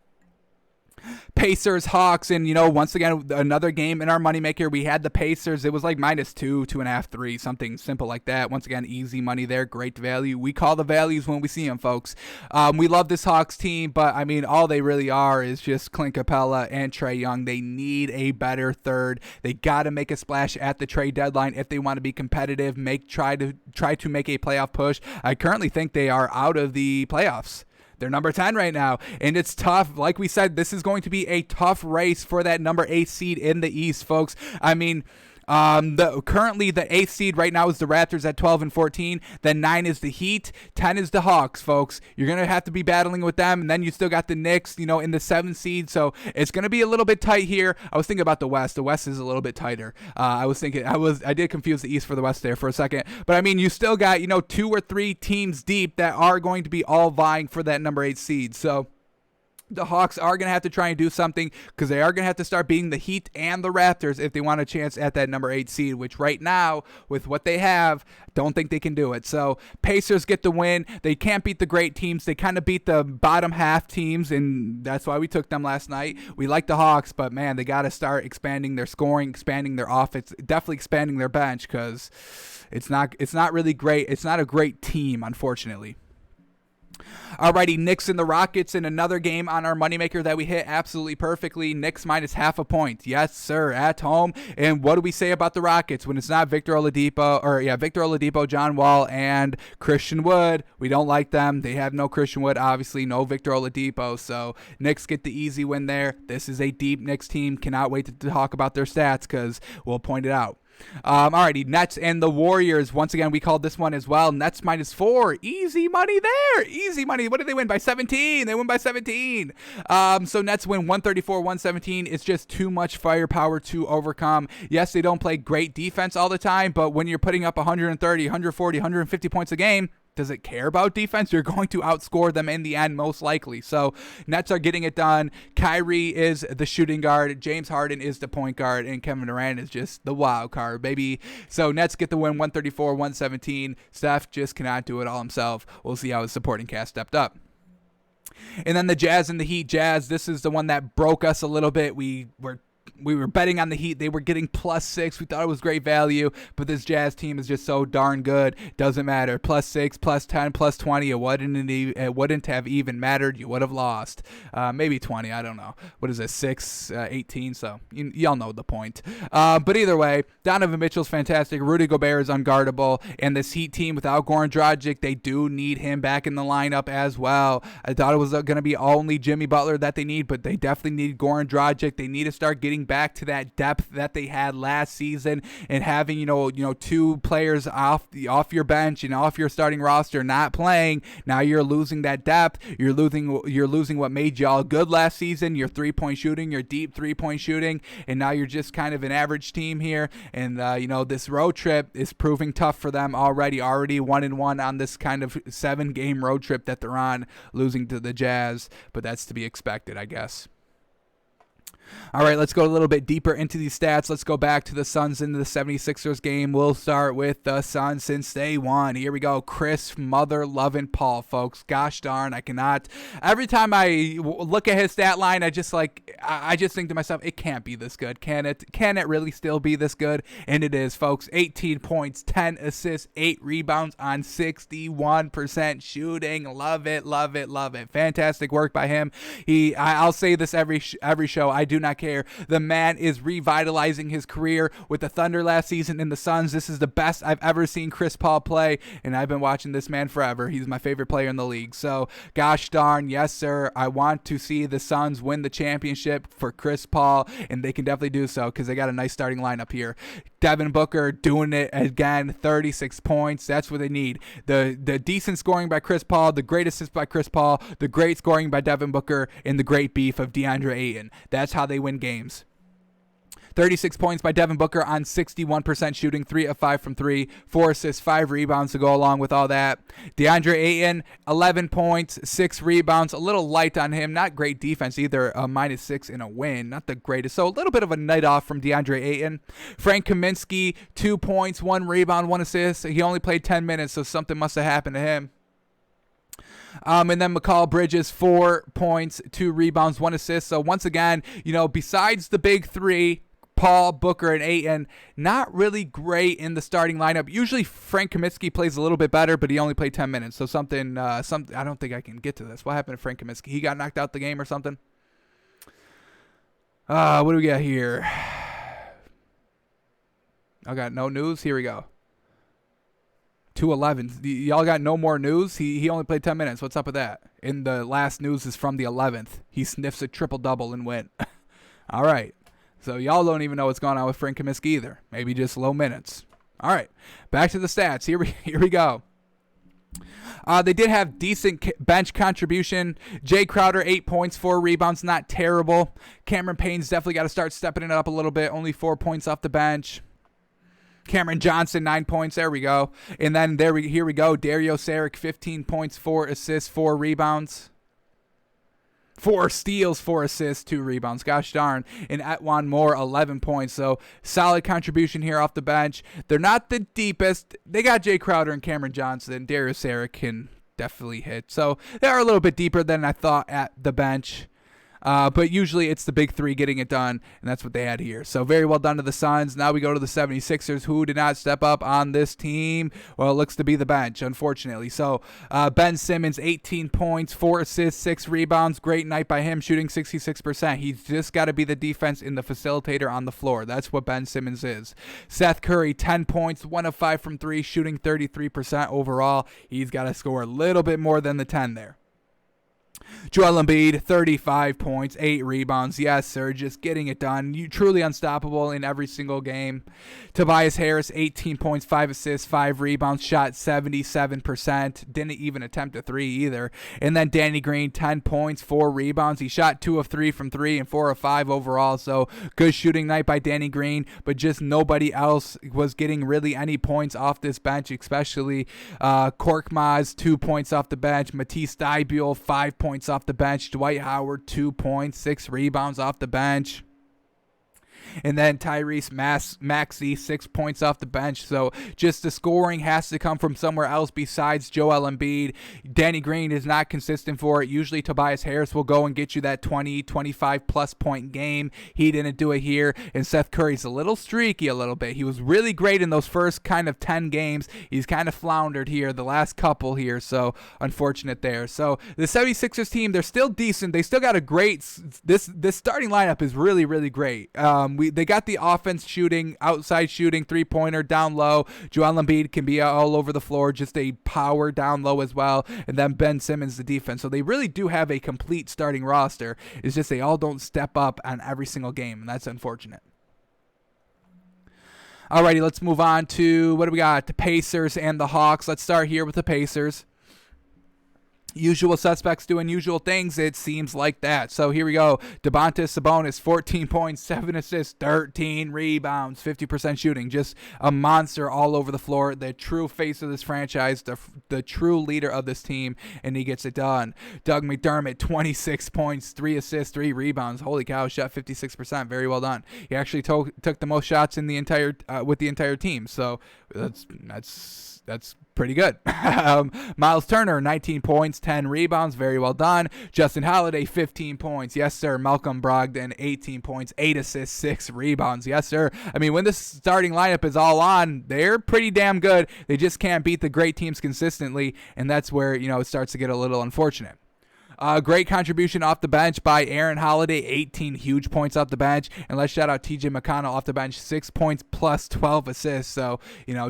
Pacers, Hawks, and once again, another game in our moneymaker. We had the Pacers. It was like -2, 2.5, 3, something simple like that. Once again, easy money there, great value. We call the values when we see them, folks. We love this Hawks team, but all they really are is just Clint Capella and Trae Young. They need a better third. They got to make a splash at the trade deadline if they want to be competitive. Try to make a playoff push. I currently think they are out of the playoffs. They're number 10 right now, and it's tough. Like we said, this is going to be a tough race for that number 8 seed in the East, folks. Currently the 8th seed right now is the Raptors at 12 and 14. Then 9 is the Heat. 10 is the Hawks, folks. You're going to have to be battling with them. And then you still got the Knicks, in the 7th seed. So it's going to be a little bit tight here. I was thinking about the West. The West is a little bit tighter. I did confuse the East for the West there for a second. But I mean, you still got, 2 or 3 teams deep that are going to be all vying for that number 8 seed. So the Hawks are going to have to try and do something because they are going to have to start beating the Heat and the Raptors if they want a chance at that number 8 seed, which right now, with what they have, don't think they can do it. So Pacers get the win. They can't beat the great teams. They kind of beat the bottom half teams, and that's why we took them last night. We like the Hawks, but, man, they got to start expanding their scoring, expanding their offense, definitely expanding their bench because it's not really great. It's not a great team, unfortunately. Alrighty, Knicks and the Rockets in another game on our moneymaker that we hit absolutely perfectly. Knicks minus half a point. Yes, sir, at home. And what do we say about the Rockets when it's not Victor Oladipo, John Wall, and Christian Wood? We don't like them. They have no Christian Wood, obviously, no Victor Oladipo. So Knicks get the easy win there. This is a deep Knicks team. Cannot wait to talk about their stats because we'll point it out. Alrighty, Nets and the Warriors. Once again, we called this one as well. Nets minus 4. Easy money there. Easy money. What did they win? By 17. They win by 17. So Nets win 134-117. It's just too much firepower to overcome. Yes, they don't play great defense all the time, but when you're putting up 130, 140, 150 points a game, does it care about defense? You're going to outscore them in the end, most likely. So Nets are getting it done. Kyrie is the shooting guard. James Harden is the point guard. And Kevin Durant is just the wild card, baby. So Nets get the win 134-117. Steph just cannot do it all himself. We'll see how his supporting cast stepped up. And then the Jazz and the Heat. Jazz, this is the one that broke us a little bit. We were betting on the Heat. They were getting +6. We thought it was great value, but this Jazz team is just so darn good. Doesn't matter. +6, +10, +20. It wouldn't have even mattered. You would have lost. Maybe 20. I don't know. What is it? 6, 18. So y'all know the point. But either way, Donovan Mitchell's fantastic. Rudy Gobert is unguardable. And this Heat team without Goran Dragic, they do need him back in the lineup as well. I thought it was going to be only Jimmy Butler that they need, but they definitely need Goran Dragic. They need to start getting back to that depth that they had last season and having 2 players off your bench and off your starting roster not playing. Now you're losing that depth. You're losing what made y'all good last season, your 3-point shooting, your deep 3-point shooting, and now you're just kind of an average team here. And this road trip is proving tough for them already 1-1 on this kind of 7-game road trip that they're on, losing to the Jazz, but that's to be expected, I guess. All right, let's go a little bit deeper into these stats. Let's go back to the Suns into the 76ers game. We'll start with the Suns since they won. Here we go. Chris Mother-loving Paul, folks. Gosh darn, I cannot. Every time I look at his stat line, I just think to myself, it can't be this good. Can it? Can it really still be this good? And it is, folks. 18 points, 10 assists, 8 rebounds on 61% shooting. Love it, love it, love it. Fantastic work by him. I'll say this every show. I do not care. The man is revitalizing his career with the Thunder last season and the Suns. This is the best I've ever seen Chris Paul play, and I've been watching this man forever. He's my favorite player in the league. So, gosh darn, yes, sir. I want to see the Suns win the championship for Chris Paul, and they can definitely do so because they got a nice starting lineup here. Devin Booker doing it again, 36 points. That's what they need. The decent scoring by Chris Paul, the great assist by Chris Paul, the great scoring by Devin Booker, and the great beef of DeAndre Ayton. That's how they win games. 36 points by Devin Booker on 61% shooting, 3 of 5 from 3, 4 assists, 5 rebounds to go along with all that. DeAndre Ayton, 11 points, 6 rebounds, a little light on him. Not great defense either, a -6 in a win, not the greatest. So a little bit of a night off from DeAndre Ayton. Frank Kaminsky, 2 points, 1 rebound, 1 assist. He only played 10 minutes, so something must have happened to him. And then Mikal Bridges, 4 points, 2 rebounds, 1 assist. So once again, besides the big 3, Paul, Booker, and Ayton, not really great in the starting lineup. Usually Frank Kaminsky plays a little bit better, but he only played 10 minutes. So something, I don't think I can get to this. What happened to Frank Kaminsky? He got knocked out the game or something? What do we got here? I got no news. Here we go. 2-11. Y'all got no more news? He only played 10 minutes. What's up with that? And the last news is from the 11th. He sniffs a triple-double and went. All right. So y'all don't even know what's going on with Frank Kaminsky either. Maybe just low minutes. All right, back to the stats. Here we go. They did have decent bench contribution. Jay Crowder, 8 points, 4 rebounds, not terrible. Cameron Payne's definitely got to start stepping it up a little bit. Only 4 points off the bench. Cameron Johnson, 9 points. There we go. And then here we go. Dario Saric, 15 points, 4 assists, 4 rebounds. 4 steals, 4 assists, 2 rebounds. Gosh darn. And Etwan Moore, 11 points. So solid contribution here off the bench. They're not the deepest. They got Jay Crowder and Cameron Johnson. Dario Saric can definitely hit. So they are a little bit deeper than I thought at the bench. But usually it's the big three getting it done, and that's what they had here. So very well done to the Suns. Now we go to the 76ers, who did not step up on this team. Well, it looks to be the bench, unfortunately. So Ben Simmons, 18 points, 4 assists, 6 rebounds. Great night by him, shooting 66%. He's just got to be the defense and the facilitator on the floor. That's what Ben Simmons is. Seth Curry, 10 points, 1 of 5 from 3, shooting 33% overall. He's got to score a little bit more than the 10 there. Joel Embiid, 35 points, 8 rebounds. Yes, sir, just getting it done. Truly unstoppable in every single game. Tobias Harris, 18 points, 5 assists, 5 rebounds, shot 77%. Didn't even attempt a 3 either. And then Danny Green, 10 points, 4 rebounds. He shot 2 of 3 from 3 and 4 of 5 overall. So good shooting night by Danny Green, but just nobody else was getting really any points off this bench, especially Korkmaz, 2 points off the bench. Matisse Thybulle, 5 points off the bench. Dwight Howard, 2 points, 6 rebounds off the bench. And then Tyrese Maxey, 6 points off the bench. So just the scoring has to come from somewhere else besides Joel Embiid. Danny Green is not consistent for it. Usually Tobias Harris will go and get you that 20, 25 plus point game. He didn't do it here. And Seth Curry's a little streaky a little bit. He was really great in those first kind of 10 games. He's kind of floundered here the last couple here. So unfortunate there. So the 76ers team, they're still decent. They still got a great, this starting lineup is really, really great. They got the offense shooting, outside shooting, three-pointer down low. Joel Embiid can be all over the floor, just a power down low as well. And then Ben Simmons, the defense. So they really do have a complete starting roster. It's just they all don't step up on every single game, and that's unfortunate. Alrighty, let's move on to, what do we got? The Pacers and the Hawks. Let's start here with the Pacers. Usual suspects doing usual things, it seems like that. So here we go. Domantas Sabonis, 14 points, 7 assists, 13 rebounds, 50% shooting. Just a monster all over the floor. The true face of this franchise, the true leader of this team, and he gets it done. Doug McDermott, 26 points, 3 assists, 3 rebounds. Holy cow, shot 56%. Very well done. He actually took the most shots in the entire with the entire team. So that's pretty good. Miles Turner, 19 points, 10 rebounds. Very well done. Justin Holiday, 15 points. Yes, sir. Malcolm Brogdon, 18 points, 8 assists, 6 rebounds. Yes, sir. I mean, when this starting lineup is all on, they're pretty damn good. They just can't beat the great teams consistently, and that's where, it starts to get a little unfortunate. Great contribution off the bench by Aaron Holiday, 18 huge points off the bench. And let's shout out TJ McConnell off the bench, 6 points plus 12 assists. So,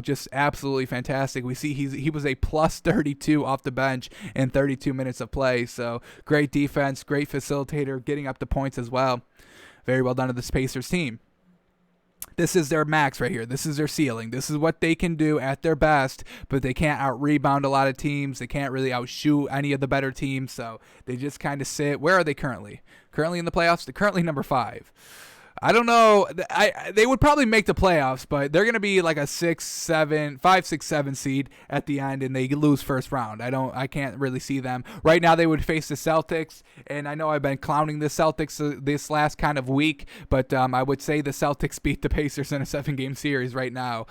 just absolutely fantastic. We see he was a plus 32 off the bench in 32 minutes of play. So great defense, great facilitator, getting up the points as well. Very well done to the Pacers team. This is their max right here. This is their ceiling. This is what they can do at their best, but they can't out-rebound a lot of teams. They can't really outshoot any of the better teams, so they just kind of sit. Where are they currently? Currently in the playoffs? They're currently number 5. I don't know. They would probably make the playoffs, but they're going to be like a 5, 6, 7 seed at the end, and they lose first round. I can't really see them. Right now, they would face the Celtics, and I know I've been clowning the Celtics this last kind of week, but I would say the Celtics beat the Pacers in a 7-game series right now.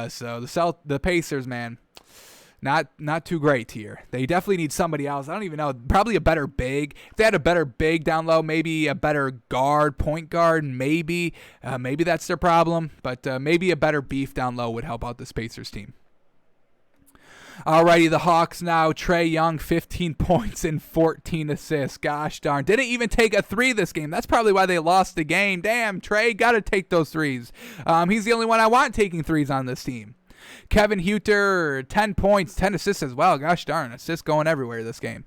So the Pacers, man. Not too great here. They definitely need somebody else. I don't even know. Probably a better big. If they had a better big down low, maybe a better guard, point guard, maybe that's their problem. But maybe a better beef down low would help out this Pacers team. Alrighty, the Hawks now. Trae Young, 15 points and 14 assists. Gosh darn. Didn't even take a 3 this game. That's probably why they lost the game. Damn, Trae, got to take those 3s. He's the only one I want taking 3s on this team. Kevin Huter, 10 points, 10 assists as well. Gosh darn, assists going everywhere this game.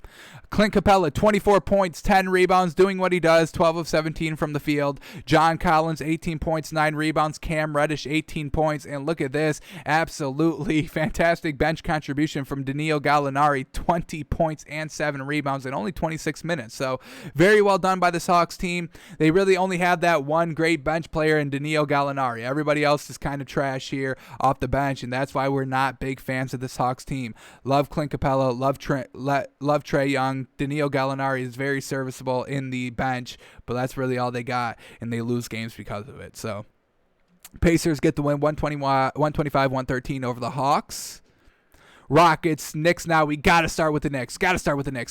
Clint Capella, 24 points, 10 rebounds, doing what he does, 12 of 17 from the field. John Collins, 18 points, 9 rebounds. Cam Reddish, 18 points. And look at this, absolutely fantastic bench contribution from Danilo Gallinari, 20 points and 7 rebounds in only 26 minutes. So very well done by this Hawks team. They really only have that one great bench player in Danilo Gallinari. Everybody else is kind of trash here off the bench, and that's why we're not big fans of this Hawks team. Love Clint Capella, love Trae Young. Danilo Gallinari is very serviceable in the bench, but that's really all they got, and they lose games because of it. So Pacers get the win 125-113 over the Hawks. Rockets, Knicks now. We got to start with the Knicks.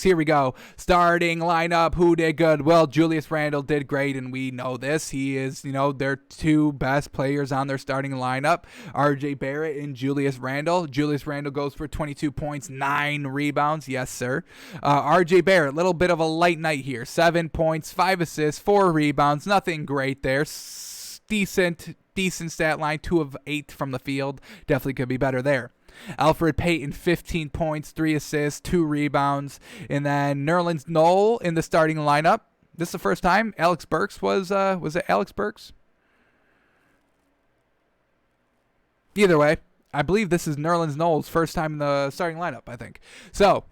Here we go. Starting lineup. Who did good? Well, Julius Randle did great, and we know this. He is, their two best players on their starting lineup, RJ Barrett and Julius Randle. Julius Randle goes for 22 points, 9 rebounds. Yes, sir. RJ Barrett, a little bit of a light night here. 7 points, 5 assists, 4 rebounds. Nothing great there. Decent stat line. 2 of 8 from the field. Definitely could be better there. Alfred Payton, 15 points, 3 assists, 2 rebounds. And then Nerlens Noel in the starting lineup. This is the first time Alex Burks was it Alex Burks? Either way, I believe this is Nerlens Noel's first time in the starting lineup, I think. So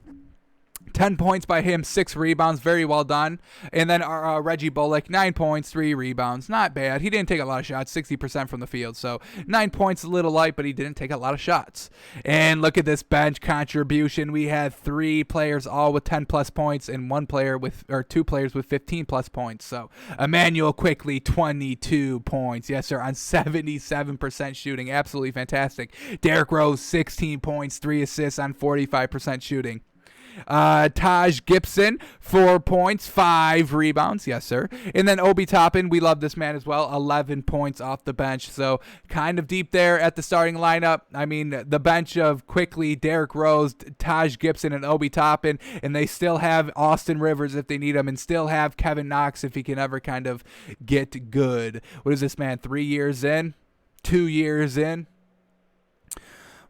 10 points by him, 6 rebounds, very well done. And then Reggie Bullock, 9 points, 3 rebounds, not bad. He didn't take a lot of shots, 60% from the field. So 9 points, a little light, but he didn't take a lot of shots. And look at this bench contribution. We had 3 players all with 10-plus points and 2 players with 15-plus points. So Emmanuel Quickley, 22 points. Yes, sir, on 77% shooting. Absolutely fantastic. Derrick Rose, 16 points, 3 assists on 45% shooting. Taj Gibson, 4 points, 5 rebounds. Yes, sir. And then Obi Toppin, we love this man as well, 11 points off the bench. So kind of deep there at the starting lineup. I mean, the bench of Quickly, Derrick Rose, Taj Gibson, and Obi Toppin, and they still have Austin Rivers if they need him, and still have Kevin Knox if he can ever kind of get good. What is this man, 3 years in? 2 years in?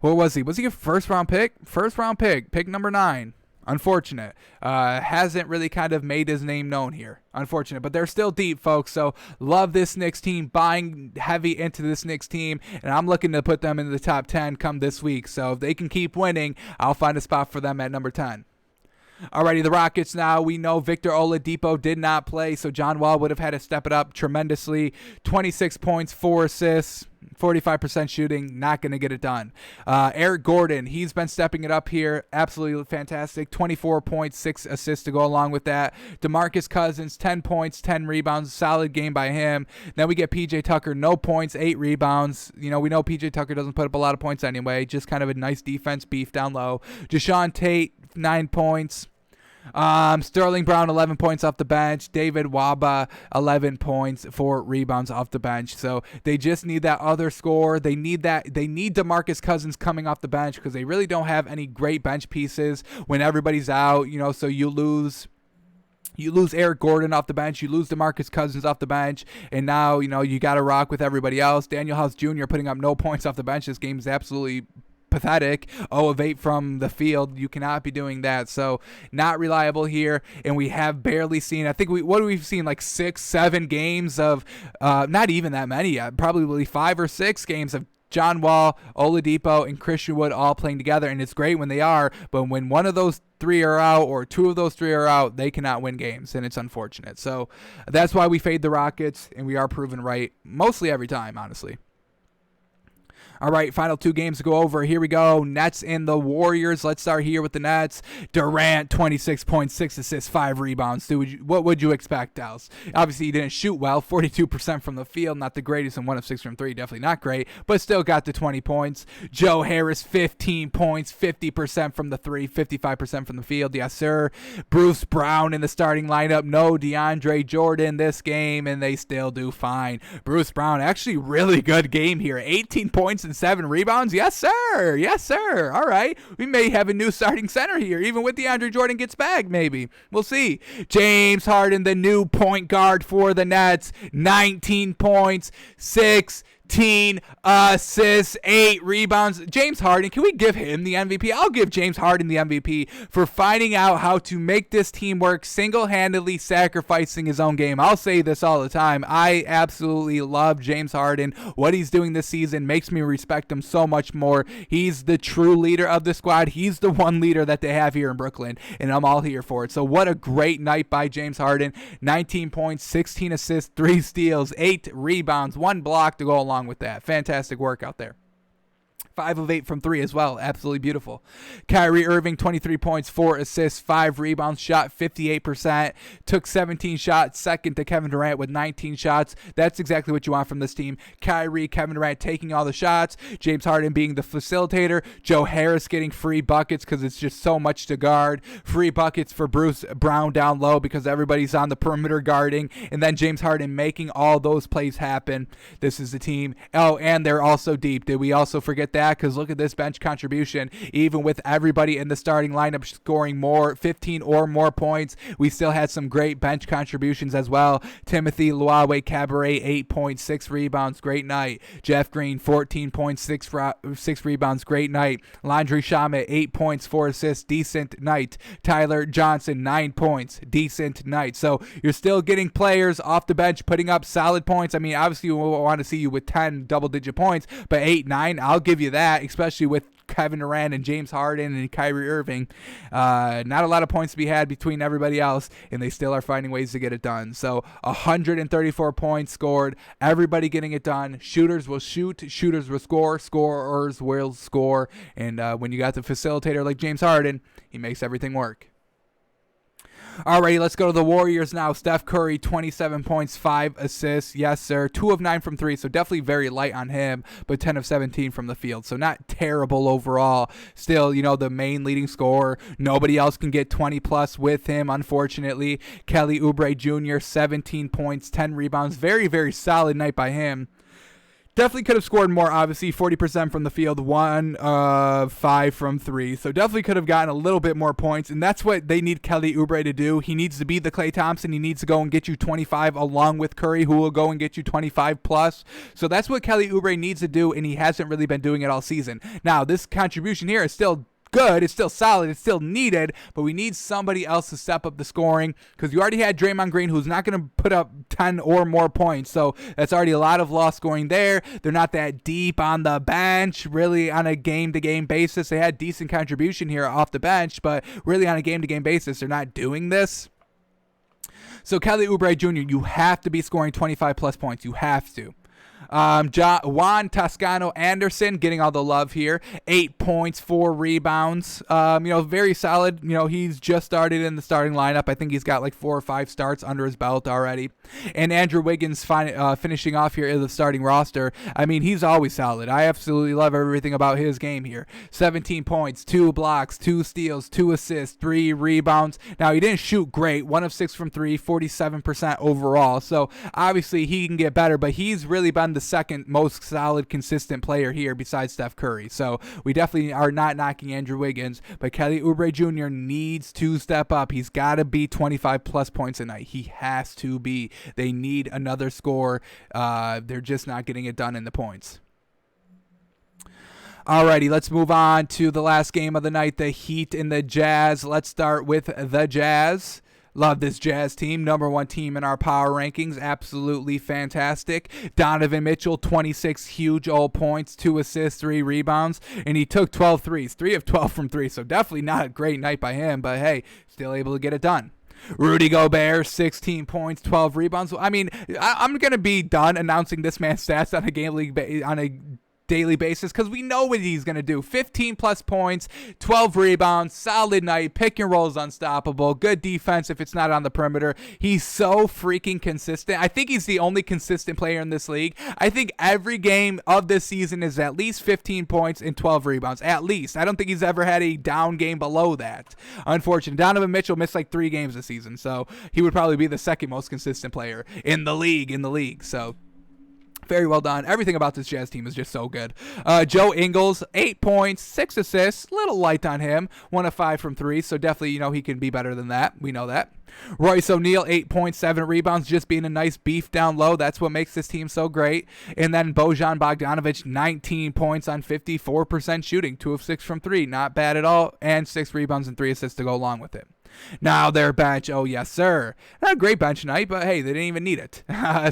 What was he? Was he a first-round pick? First-round pick number 9. Unfortunate. Hasn't really kind of made his name known here. Unfortunate. But they're still deep, folks. So love this Knicks team. Buying heavy into this Knicks team. And I'm looking to put them into the top 10 come this week. So if they can keep winning, I'll find a spot for them at number 10. Alrighty, the Rockets now. We know Victor Oladipo did not play, so John Wall would have had to step it up tremendously. 26 points, 4 assists, 45% shooting, not going to get it done. Eric Gordon, he's been stepping it up here. Absolutely fantastic. 24 points, 6 assists to go along with that. DeMarcus Cousins, 10 points, 10 rebounds. Solid game by him. Then we get PJ Tucker, no points, 8 rebounds. We know PJ Tucker doesn't put up a lot of points anyway. Just kind of a nice defense beef down low. Deshaun Tate, 9 points. Sterling Brown, 11 points off the bench. David Waba, 11 points, 4 rebounds off the bench. So they just need that other score. They need DeMarcus Cousins coming off the bench because they really don't have any great bench pieces when everybody's out. So you lose Eric Gordon off the bench. You lose DeMarcus Cousins off the bench. And now, you got to rock with everybody else. Daniel House Jr. putting up no points off the bench. This game is absolutely pathetic. 0 of 8 from the field. You cannot be doing that. So not reliable here. And we have barely seen, I think we've seen like 6-7 games of not even that many yet. Probably 5 or 6 games of John Wall, Oladipo, and Christian Wood all playing together. And it's great when they are, but when one of those 3 are out or 2 of those 3 are out, they cannot win games, and it's unfortunate. So that's why we fade the Rockets, and we are proven right mostly every time, honestly. All right, final 2 games to go over. Here we go. Nets and the Warriors. Let's start here with the Nets. Durant, 26 points, 6 assists, 5 rebounds. What would you expect, Dallas? Obviously, he didn't shoot well. 42% from the field. Not the greatest, and 1 of 6 from 3. Definitely not great, but still got the 20 points. Joe Harris, 15 points, 50% from the 3, 55% from the field. Yes, sir. Bruce Brown in the starting lineup. No DeAndre Jordan this game, and they still do fine. Bruce Brown, actually really good game here. 18 points and 7 rebounds. Yes, sir. Yes, sir. All right. We may have a new starting center here, even with DeAndre Jordan gets back, maybe. We'll see. James Harden, the new point guard for the Nets. 19 points, 6 18 assists, 8 rebounds. James Harden, can we give him the MVP? I'll give James Harden the MVP for finding out how to make this team work, single-handedly sacrificing his own game. I'll say this all the time. I absolutely love James Harden. What he's doing this season makes me respect him so much more. He's the true leader of the squad. He's the one leader that they have here in Brooklyn, and I'm all here for it. So what a great night by James Harden. 19 points, 16 assists, 3 steals, 8 rebounds, 1 block to go along with that. Fantastic work out there. 5 of 8 from 3 as well. Absolutely beautiful. Kyrie Irving, 23 points, 4 assists, 5 rebounds, shot 58%, took 17 shots, second to Kevin Durant with 19 shots. That's exactly what you want from this team. Kyrie, Kevin Durant taking all the shots, James Harden being the facilitator, Joe Harris getting free buckets because it's just so much to guard, free buckets for Bruce Brown down low because everybody's on the perimeter guarding, and then James Harden making all those plays happen. This is the team. Oh, and they're also deep. Did we also forget that? Because look at this bench contribution. Even with everybody in the starting lineup scoring 15 or more points, we still had some great bench contributions as well. Timothy Luwawu-Cabarrot, 8 points, 6 rebounds, great night. Jeff Green, 14 points, 6 rebounds, great night. Landry Shamet, 8 points, 4 assists, decent night. Tyler Johnson, 9 points, decent night. So you're still getting players off the bench putting up solid points. I mean, obviously we want to see you with 10 double-digit points, but 8, 9, I'll give you that, especially with Kevin Durant and James Harden and Kyrie Irving. Not a lot of points to be had between everybody else, and they still are finding ways to get it done. So 134 points scored, everybody getting it done. Shooters will shoot, shooters will score, scorers will score, and when you got the facilitator like James Harden, he makes everything work. Alrighty, let's go to the Warriors now. Steph Curry, 27 points, 5 assists. Yes, sir. 2 of 9 from 3, so definitely very light on him, but 10 of 17 from the field. So not terrible overall. Still, the main leading scorer. Nobody else can get 20-plus with him, unfortunately. Kelly Oubre Jr., 17 points, 10 rebounds. Very, very solid night by him. Definitely could have scored more, obviously. 40% from the field, 1 of 5 from 3. So definitely could have gotten a little bit more points, and that's what they need Kelly Oubre to do. He needs to be the Klay Thompson. He needs to go and get you 25 along with Curry, who will go and get you 25+. So that's what Kelly Oubre needs to do, and he hasn't really been doing it all season. Now, this contribution here is still good, it's still solid, it's still needed, but we need somebody else to step up the scoring because you already had Draymond Green, who's not going to put up 10 or more points, so that's already a lot of lost scoring there. They're not that deep on the bench, really on a game-to-game basis. They had decent contribution here off the bench, but really on a game-to-game basis, they're not doing this. So Kelly Oubre Jr., you have to be scoring 25-plus points. You have to. Juan Toscano Anderson getting all the love here. 8 points, 4 rebounds. Very solid. He's just started in the starting lineup. I think he's got like 4 or 5 starts under his belt already. And Andrew Wiggins finishing off here in the starting roster. I mean, he's always solid. I absolutely love everything about his game here. 17 points, 2 blocks, 2 steals, 2 assists, 3 rebounds. Now, he didn't shoot great. 1 of 6 from 3, 47% overall. So, obviously, he can get better, but he's really been the second most solid, consistent player here besides Steph Curry. So we definitely are not knocking Andrew Wiggins, but Kelly Oubre Jr. needs to step up. He's got to be 25-plus points a night. He has to be. They need another score. They're just not getting it done in the points. Alrighty, let's move on to the last game of the night, the Heat and the Jazz. Let's start with the Jazz. Love this Jazz team. Number 1 team in our power rankings. Absolutely fantastic. Donovan Mitchell, 26 huge old points, 2 assists, 3 rebounds, and he took 12 threes, 3 of 12 from 3. So definitely not a great night by him, but hey, still able to get it done. Rudy Gobert, 16 points, 12 rebounds. I mean, I'm going to be done announcing this man's stats on a daily basis because we know what he's going to do. 15-plus points, 12 rebounds, solid night, pick and roll is unstoppable, good defense if it's not on the perimeter. He's so freaking consistent. I think he's the only consistent player in this league. I think every game of this season is at least 15 points and 12 rebounds, at least. I don't think he's ever had a down game below that. Unfortunately, Donovan Mitchell missed like 3 games this season, so he would probably be the second most consistent player in the league. So Very well done. Everything about this Jazz team is just so good. Joe Ingles, 8 points, 6 assists. Little light on him. 1 of 5 from 3, so definitely, he can be better than that. We know that. Royce O'Neal, 8.7 rebounds, just being a nice beef down low. That's what makes this team so great. And then Bojan Bogdanovic, 19 points on 54% shooting. 2 of 6 from 3. Not bad at all. And 6 rebounds and 3 assists to go along with it. Now their bench, oh yes sir. Not a great bench night, but hey, they didn't even need it.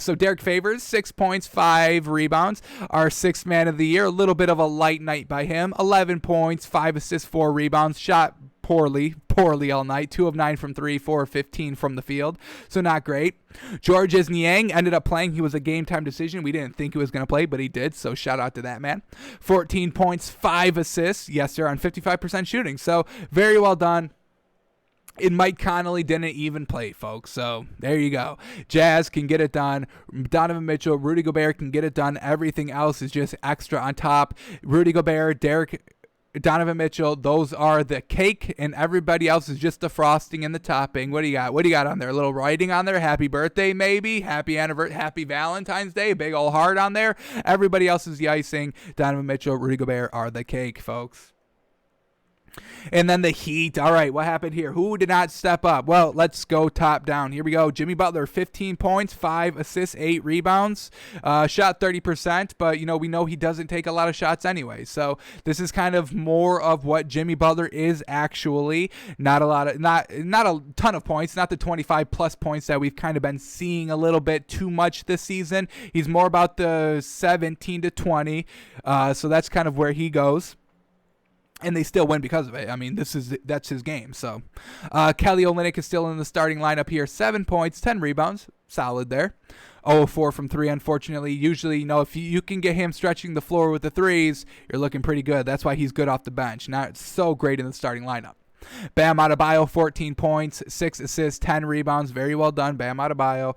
So Derek Favors, 6 points, 5 rebounds. Our 6th man of the year, a little bit of a light night by him. 11 points, 5 assists, 4 rebounds. Shot poorly all night. 2 of 9 from 3, 4 of 15 from the field. So not great. Georges Niang ended up playing. He was a game time decision. We didn't think he was going to play, but he did. So shout out to that man. 14 points, 5 assists. Yes sir, on 55% shooting. So very well done. And Mike Conley didn't even play, folks. So there you go. Jazz can get it done. Donovan Mitchell, Rudy Gobert can get it done. Everything else is just extra on top. Rudy Gobert, Donovan Mitchell, those are the cake, and everybody else is just the frosting and the topping. What do you got? What do you got on there? A little writing on there? Happy birthday, maybe? Happy anniversary? Happy Valentine's Day? A big old heart on there? Everybody else is the icing. Donovan Mitchell, Rudy Gobert are the cake, folks. And then the Heat. All right, what happened here? Who did not step up? Well, let's go top down. Here we go. Jimmy Butler, 15 points, 5 assists, 8 rebounds. Shot 30%, but, we know he doesn't take a lot of shots anyway. So this is kind of more of what Jimmy Butler is actually. Not a ton of points, not the 25-plus points that we've kind of been seeing a little bit too much this season. He's more about the 17 to 20, so that's kind of where he goes. And they still win because of it. I mean, that's his game. So, Kelly Olynyk is still in the starting lineup here. 7 points, 10 rebounds. Solid there. 0 of 4 from 3, unfortunately. Usually, if you can get him stretching the floor with the threes, you're looking pretty good. That's why he's good off the bench. Not so great in the starting lineup. Bam Adebayo, 14 points, 6 assists, 10 rebounds. Very well done, Bam Adebayo.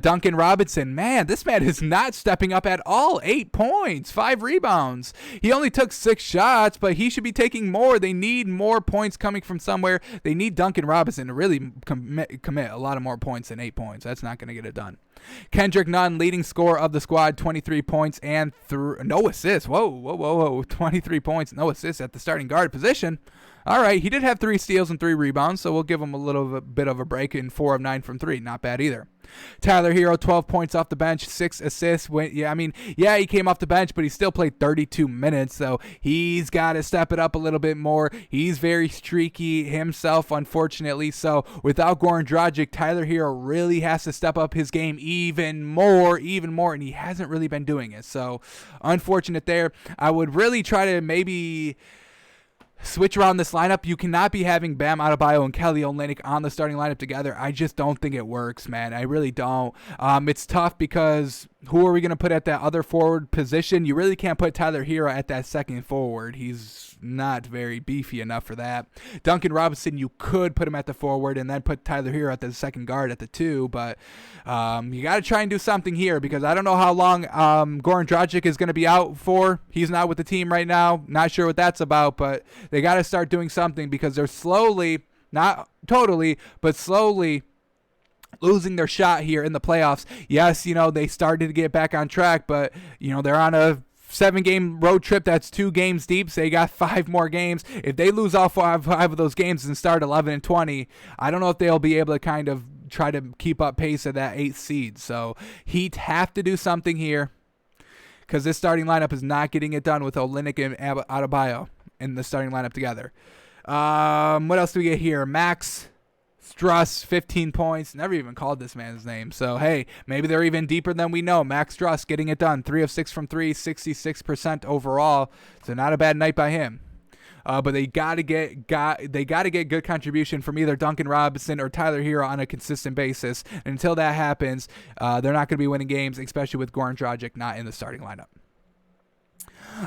Duncan Robinson, man, this man is not stepping up at all. 8 points, 5 rebounds. He only took 6 shots, but he should be taking more. They need more points coming from somewhere. They need Duncan Robinson to really commit a lot of more points than 8 points. That's not going to get it done. Kendrick Nunn, leading scorer of the squad, 23 points and no assists. Whoa. 23 points, no assists at the starting guard position. All right, he did have 3 steals and 3 rebounds, so we'll give him a little bit of a break in 4 of 9 from 3. Not bad either. Tyler Hero, 12 points off the bench, 6 assists. He came off the bench, but he still played 32 minutes, so he's got to step it up a little bit more. He's very streaky himself, unfortunately, so without Goran Dragic, Tyler Hero really has to step up his game even more, and he hasn't really been doing it, so unfortunate there. I would really try to maybe switch around this lineup. You cannot be having Bam Adebayo and Kelly Olynyk on the starting lineup together. I just don't think it works, man. I really don't. It's tough because who are we going to put at that other forward position? You really can't put Tyler Hero at that second forward. He's not very beefy enough for that. Duncan Robinson, you could put him at the forward and then put Tyler Hero at the second guard at the 2, but you got to try and do something here because I don't know how long Goran Dragic is going to be out for. He's not with the team right now. Not sure what that's about, but they got to start doing something because they're slowly, not totally, but slowly losing their shot here in the playoffs. Yes, they started to get back on track, but, they're on a 7-game road trip that's 2 games deep, so they got 5 more games. If they lose all five of those games and start 11-20, I don't know if they'll be able to kind of try to keep up pace of that 8th seed. So Heat have to do something here because this starting lineup is not getting it done with Olynyk and Adebayo in the starting lineup together. What else do we get here? Max Struss, 15 points. Never even called this man's name. So, hey, maybe they're even deeper than we know. Max Struss getting it done. 3 of 6 from 3, 66% overall. So not a bad night by him. But they gotta get good contribution from either Duncan Robinson or Tyler Hero on a consistent basis. And until that happens, they're not going to be winning games, especially with Goran Dragic not in the starting lineup.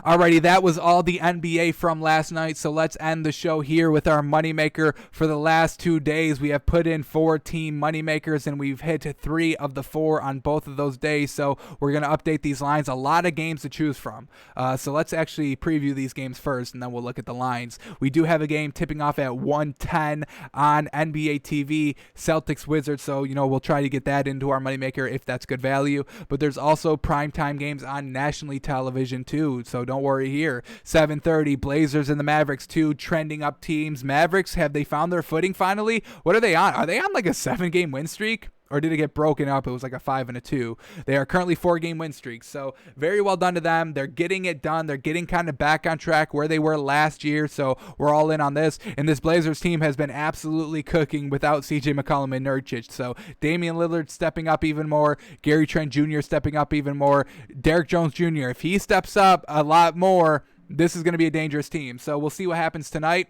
Alrighty, that was all the NBA from last night, so let's end the show here with our moneymaker. For the last 2 days, we have put in 4 team moneymakers, and we've hit 3 of the 4 on both of those days, so we're going to update these lines. A lot of games to choose from, so let's actually preview these games first, and then we'll look at the lines. We do have a game tipping off at 1:10 on NBA TV, Celtics-Wizards, so, we'll try to get that into our moneymaker if that's good value, but there's also primetime games on nationally television, too, so don't worry here. 7:30, Blazers and the Mavericks, 2 trending up teams. Mavericks, have they found their footing finally? What are they on? Are they on like a 7-game win streak? Or did it get broken up? It was like a 5 and a 2. They are currently 4-game win streaks. So very well done to them. They're getting it done. They're getting kind of back on track where they were last year. So we're all in on this. And this Blazers team has been absolutely cooking without CJ McCollum and Nurkic. So Damian Lillard stepping up even more. Gary Trent Jr. stepping up even more. Derrick Jones Jr. If he steps up a lot more, this is going to be a dangerous team. So we'll see what happens tonight.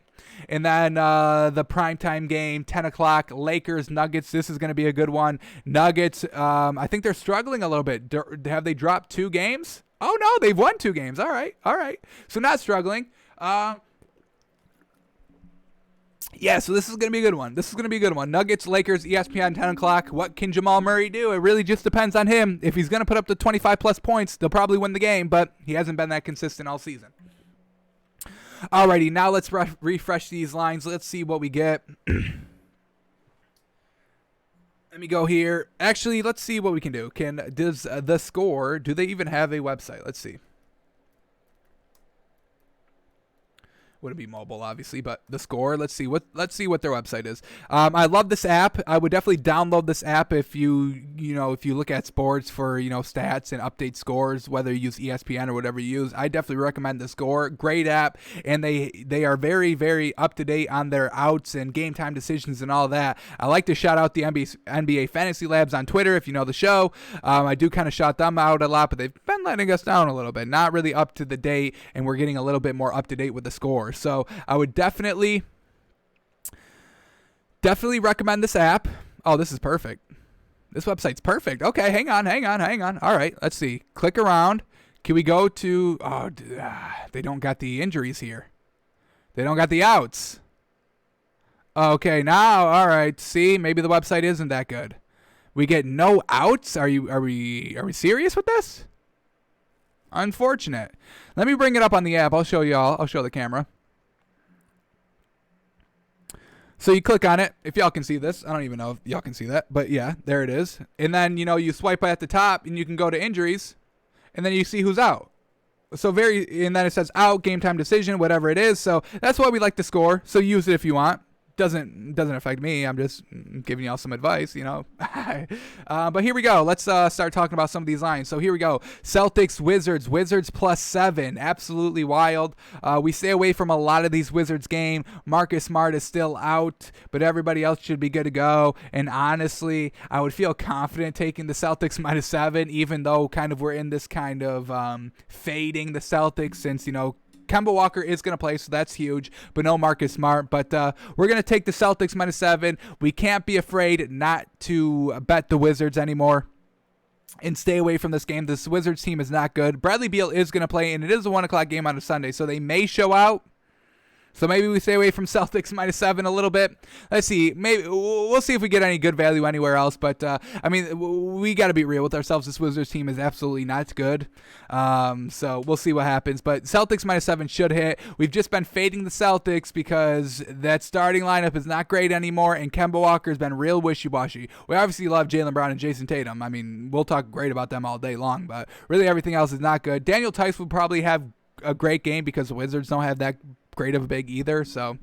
And then the primetime game, 10 o'clock, Lakers, Nuggets. This is going to be a good one. Nuggets, I think they're struggling a little bit. Have they dropped 2 games? Oh, no, they've won 2 games. All right. So not struggling. Yeah, so this is going to be a good one. Nuggets, Lakers, ESPN, 10 o'clock. What can Jamal Murray do? It really just depends on him. If he's going to put up the 25-plus points, they'll probably win the game, but he hasn't been that consistent all season. Alrighty, now let's refresh these lines. Let's see what we get. Let me go here. Actually, let's see what we can do. Does the score, do they even have a website? Let's see. Would it be mobile, obviously, but the score, let's see what their website is. I love this app. I would definitely download this app if you look at sports for, stats and update scores, whether you use ESPN or whatever you use. I definitely recommend the score. Great app, and they are very, very up to date on their outs and game time decisions and all that. I like to shout out the NBA Fantasy Labs on Twitter if you know the show. I do kind of shout them out a lot, but they've been letting us down a little bit. Not really up to the date, and we're getting a little bit more up to date with the score. So I would definitely recommend this app. Oh, this is perfect. This website's perfect. Okay, hang on. All right, let's see. Click around. Can we go to... Oh, they don't got the injuries here. They don't got the outs. Okay, now, all right. See, maybe the website isn't that good. We get no outs? Are we serious with this? Unfortunate. Let me bring it up on the app. I'll show y'all. I'll show the camera. So you click on it. If y'all can see this, I don't even know if y'all can see that, but yeah, there it is. And then, you swipe at the top and you can go to injuries and then you see who's out. And then it says out, game time decision, whatever it is. So that's why we like to score. So use it if you want. Doesn't affect me. I'm just giving y'all some advice, But here we go. Let's start talking about some of these lines. So here we go. Celtics, Wizards +7. Absolutely wild. We stay away from a lot of these Wizards game. Marcus Smart is still out, but everybody else should be good to go. And honestly, I would feel confident taking the Celtics -7, even though kind of we're in this kind of fading the Celtics since, Kemba Walker is going to play, so that's huge, but no Marcus Smart. But we're going to take the Celtics -7. We can't be afraid not to bet the Wizards anymore and stay away from this game. This Wizards team is not good. Bradley Beal is going to play, and it is a 1 o'clock game on a Sunday, so they may show out. So maybe we stay away from Celtics -7 a little bit. Let's see. Maybe we'll see if we get any good value anywhere else. But, we got to be real with ourselves. This Wizards team is absolutely not good. So we'll see what happens. But Celtics -7 should hit. We've just been fading the Celtics because that starting lineup is not great anymore, and Kemba Walker has been real wishy-washy. We obviously love Jaylen Brown and Jason Tatum. I mean, we'll talk great about them all day long, but really everything else is not good. Daniel Tice will probably have a great game because the Wizards don't have that great of a big either, so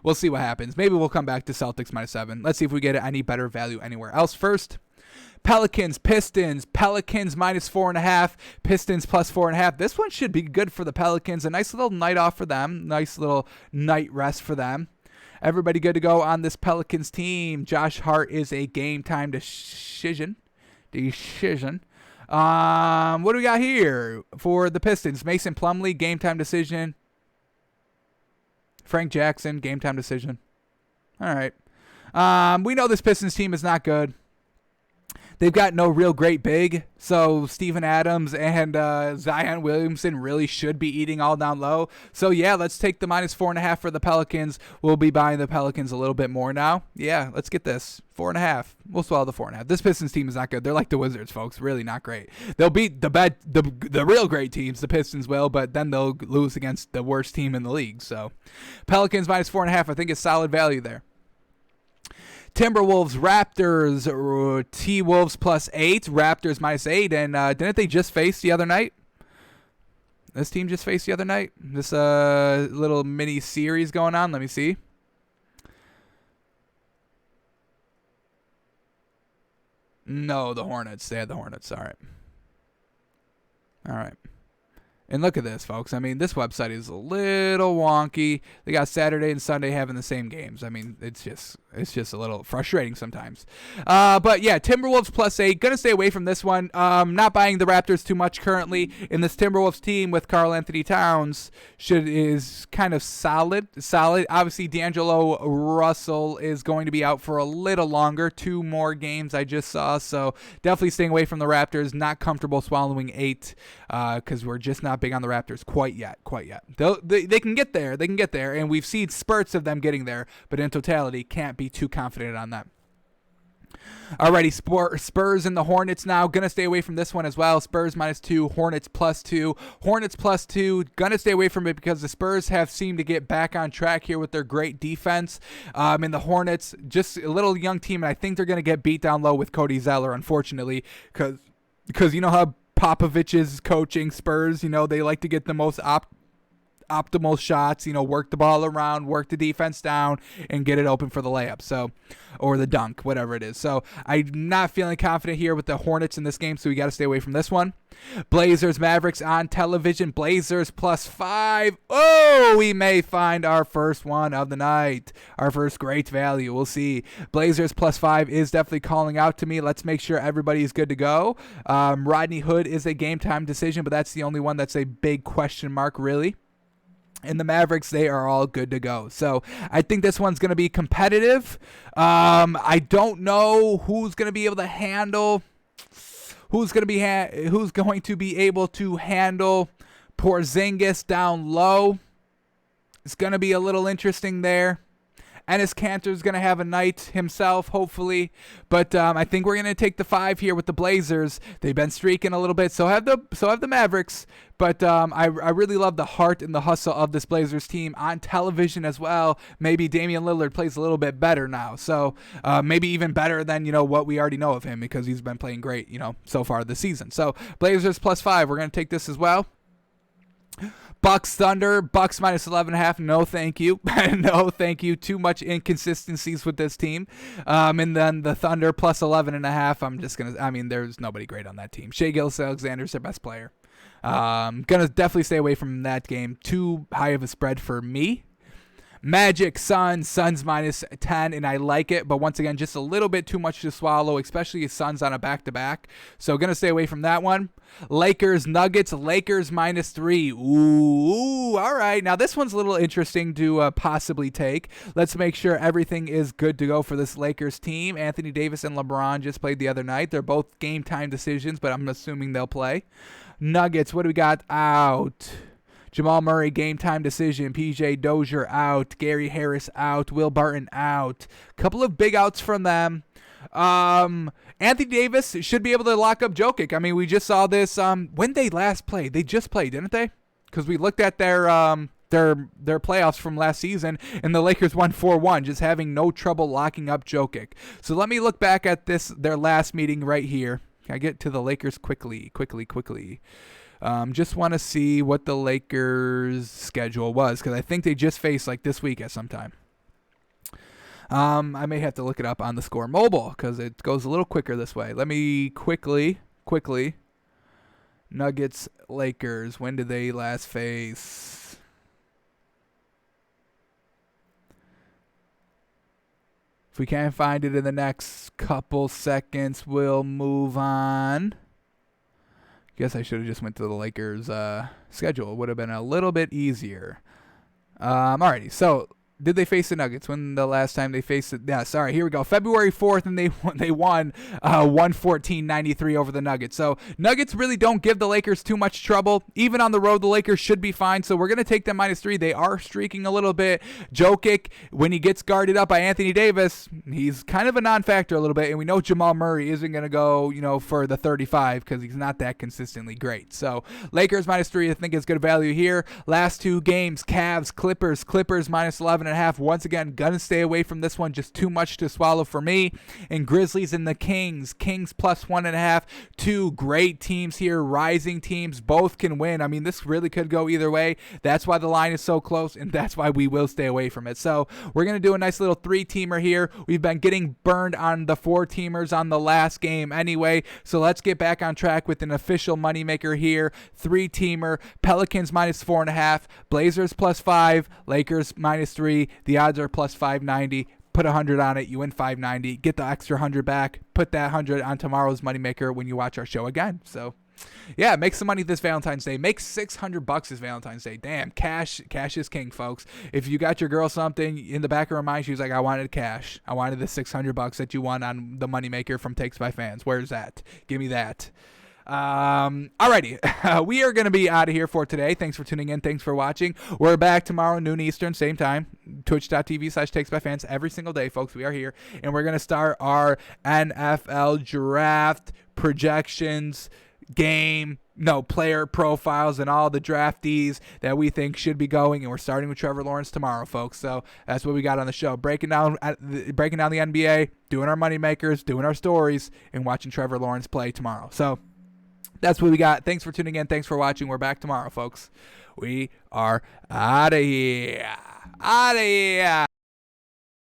we'll see what happens. Maybe we'll come back to Celtics -7. Let's see if we get any better value anywhere else first. Pelicans, Pistons. Pelicans -4.5. Pistons +4.5. This one should be good for the Pelicans. A nice little night off for them. Nice little night rest for them. Everybody good to go on this Pelicans team. Josh Hart is a game time decision. What do we got here for the Pistons? Mason Plumlee, game time decision. Frank Jackson, game time decision. All right. We know this Pistons team is not good. they've got no real great big, so Steven Adams and Zion Williamson really should be eating all down low. So yeah, let's take the -4.5 for the Pelicans. We'll be buying the Pelicans a little bit more now. Yeah, let's get this 4.5. We'll swallow the 4.5. This Pistons team is not good. They're like the Wizards, folks. Really not great. They'll beat the real great teams. The Pistons will, but then they'll lose against the worst team in the league. So Pelicans -4.5. I think is solid value there. Timberwolves, Raptors, T-Wolves +8, Raptors -8, and didn't they just face the other night? This team just faced the other night? This little mini series going on. Let me see. No, the Hornets. They had the Hornets. All right. All right. And look at this, folks. I mean, this website is a little wonky. They got Saturday and Sunday having the same games. I mean, it's just a little frustrating sometimes. But yeah, Timberwolves +8. Gonna stay away from this one. Not buying the Raptors too much currently. In this Timberwolves team with Karl Anthony Towns is kind of solid. Obviously, D'Angelo Russell is going to be out for a little longer. 2 more games I just saw. So definitely staying away from the Raptors. Not comfortable swallowing 8 because we're just not big on the Raptors quite yet. They can get there. And we've seen spurts of them getting there. But in totality, can't be too confident on that. Alrighty, Spurs and the Hornets now. Gonna stay away from this one as well. Spurs -2, Hornets +2. Hornets +2. Gonna stay away from it because the Spurs have seemed to get back on track here with their great defense. And the Hornets, just a little young team, and I think they're gonna get beat down low with Cody Zeller, unfortunately, because you know how Popovich is coaching Spurs. You know, they like to get the most optimal shots, work the ball around, work the defense down, and get it open for the layup, or the dunk, whatever it is. So I'm not feeling confident here with the Hornets in this game, so we got to stay away from this one. Blazers, Mavericks on television. Blazers +5. Oh, we may find our first one of the night. Our first great value. We'll see. Blazers +5 is definitely calling out to me. Let's make sure everybody's good to go. Rodney Hood is a game time decision, but that's the only one that's a big question mark, really. And the Mavericks, they are all good to go. So I think this one's going to be competitive. I don't know who's going to be able to handle Porzingis down low. It's going to be a little interesting there. Enes Kanter's going to have a night himself, hopefully. But I think we're going to take the 5 here with the Blazers. They've been streaking a little bit. So have the Mavericks. But I really love the heart and the hustle of this Blazers team on television as well. Maybe Damian Lillard plays a little bit better now. So maybe even better than, what we already know of him because he's been playing great, so far this season. So Blazers +5. We're going to take this as well. Bucks Thunder, Bucks -11.5. No, thank you. No, thank you. Too much inconsistencies with this team. And then the Thunder +11.5. There's nobody great on that team. Shai Gilgeous-Alexander's their best player. Gonna definitely stay away from that game. Too high of a spread for me. Magic, Suns -10, and I like it, but once again, just a little bit too much to swallow, especially if Suns on a back-to-back. So going to stay away from that one. Lakers, Nuggets, Lakers -3. Ooh, all right. Now, this one's a little interesting to possibly take. Let's make sure everything is good to go for this Lakers team. Anthony Davis and LeBron just played the other night. They're both game-time decisions, but I'm assuming they'll play. Nuggets, what do we got out? Jamal Murray, game time decision. PJ Dozier out. Gary Harris out. Will Barton out. Couple of big outs from them. Anthony Davis should be able to lock up Jokic. We just saw this when they last played. They just played, didn't they? Because we looked at their playoffs from last season, and the Lakers won 4-1, just having no trouble locking up Jokic. So let me look back at their last meeting right here. Can I get to the Lakers quickly? Just want to see what the Lakers' schedule was, because I think they just faced this week at some time. I may have to look it up on the Score Mobile because it goes a little quicker this way. Let me quickly. Nuggets, Lakers. When did they last face? If we can't find it in the next couple seconds, we'll move on. Guess I should have just went to the Lakers' schedule. It would have been a little bit easier. Alrighty, so did they face the Nuggets? When the last time they faced it? Yeah, sorry. Here we go. February 4th, and they won 114-93 over the Nuggets. So Nuggets really don't give the Lakers too much trouble. Even on the road, the Lakers should be fine. So we're going to take them -3. They are streaking a little bit. Jokic, when he gets guarded up by Anthony Davis, he's kind of a non-factor a little bit. And we know Jamal Murray isn't going to go, for the 35 because he's not that consistently great. So Lakers -3, I think is good value here. Last two games, Cavs, Clippers -11.5. Once again, gonna stay away from this one. Just too much to swallow for me. And Grizzlies and the Kings +1.5. Two great teams here, rising teams. Both can win. I mean, this really could go either way. That's why the line is so close, and that's why we will stay away from it. So we're gonna do a nice little 3-teamer here. We've been getting burned on the 4-teamers on the last game anyway. So let's get back on track with an official moneymaker here. 3-teamer. Pelicans -4.5. Blazers +5. Lakers -3. The odds are +590. Put 100 on it, you win 590. Get the extra 100 back. Put that 100 on tomorrow's moneymaker when you watch our show again. So, yeah, make some money this Valentine's Day. Make $600 this Valentine's Day. Damn, cash is king, folks. If you got your girl something in the back of her mind, she was like, I wanted cash. I wanted the $600 that you won on the moneymaker from Takes by Fans. Where's that? Give me that. Alrighty, we are going to be out of here for today. Thanks for tuning in. Thanks for watching. We're back tomorrow, noon Eastern, same time, twitch.tv/takesbyfans every single day, folks. We are here, and we're going to start our NFL draft projections, player profiles, and all the draftees that we think should be going. And we're starting with Trevor Lawrence tomorrow, folks. So that's what we got on the show. Breaking down the NBA, doing our money makers, doing our stories, and watching Trevor Lawrence play tomorrow. So that's what we got. Thanks for tuning in. Thanks for watching. We're back tomorrow, folks. We are out of here. Out of here.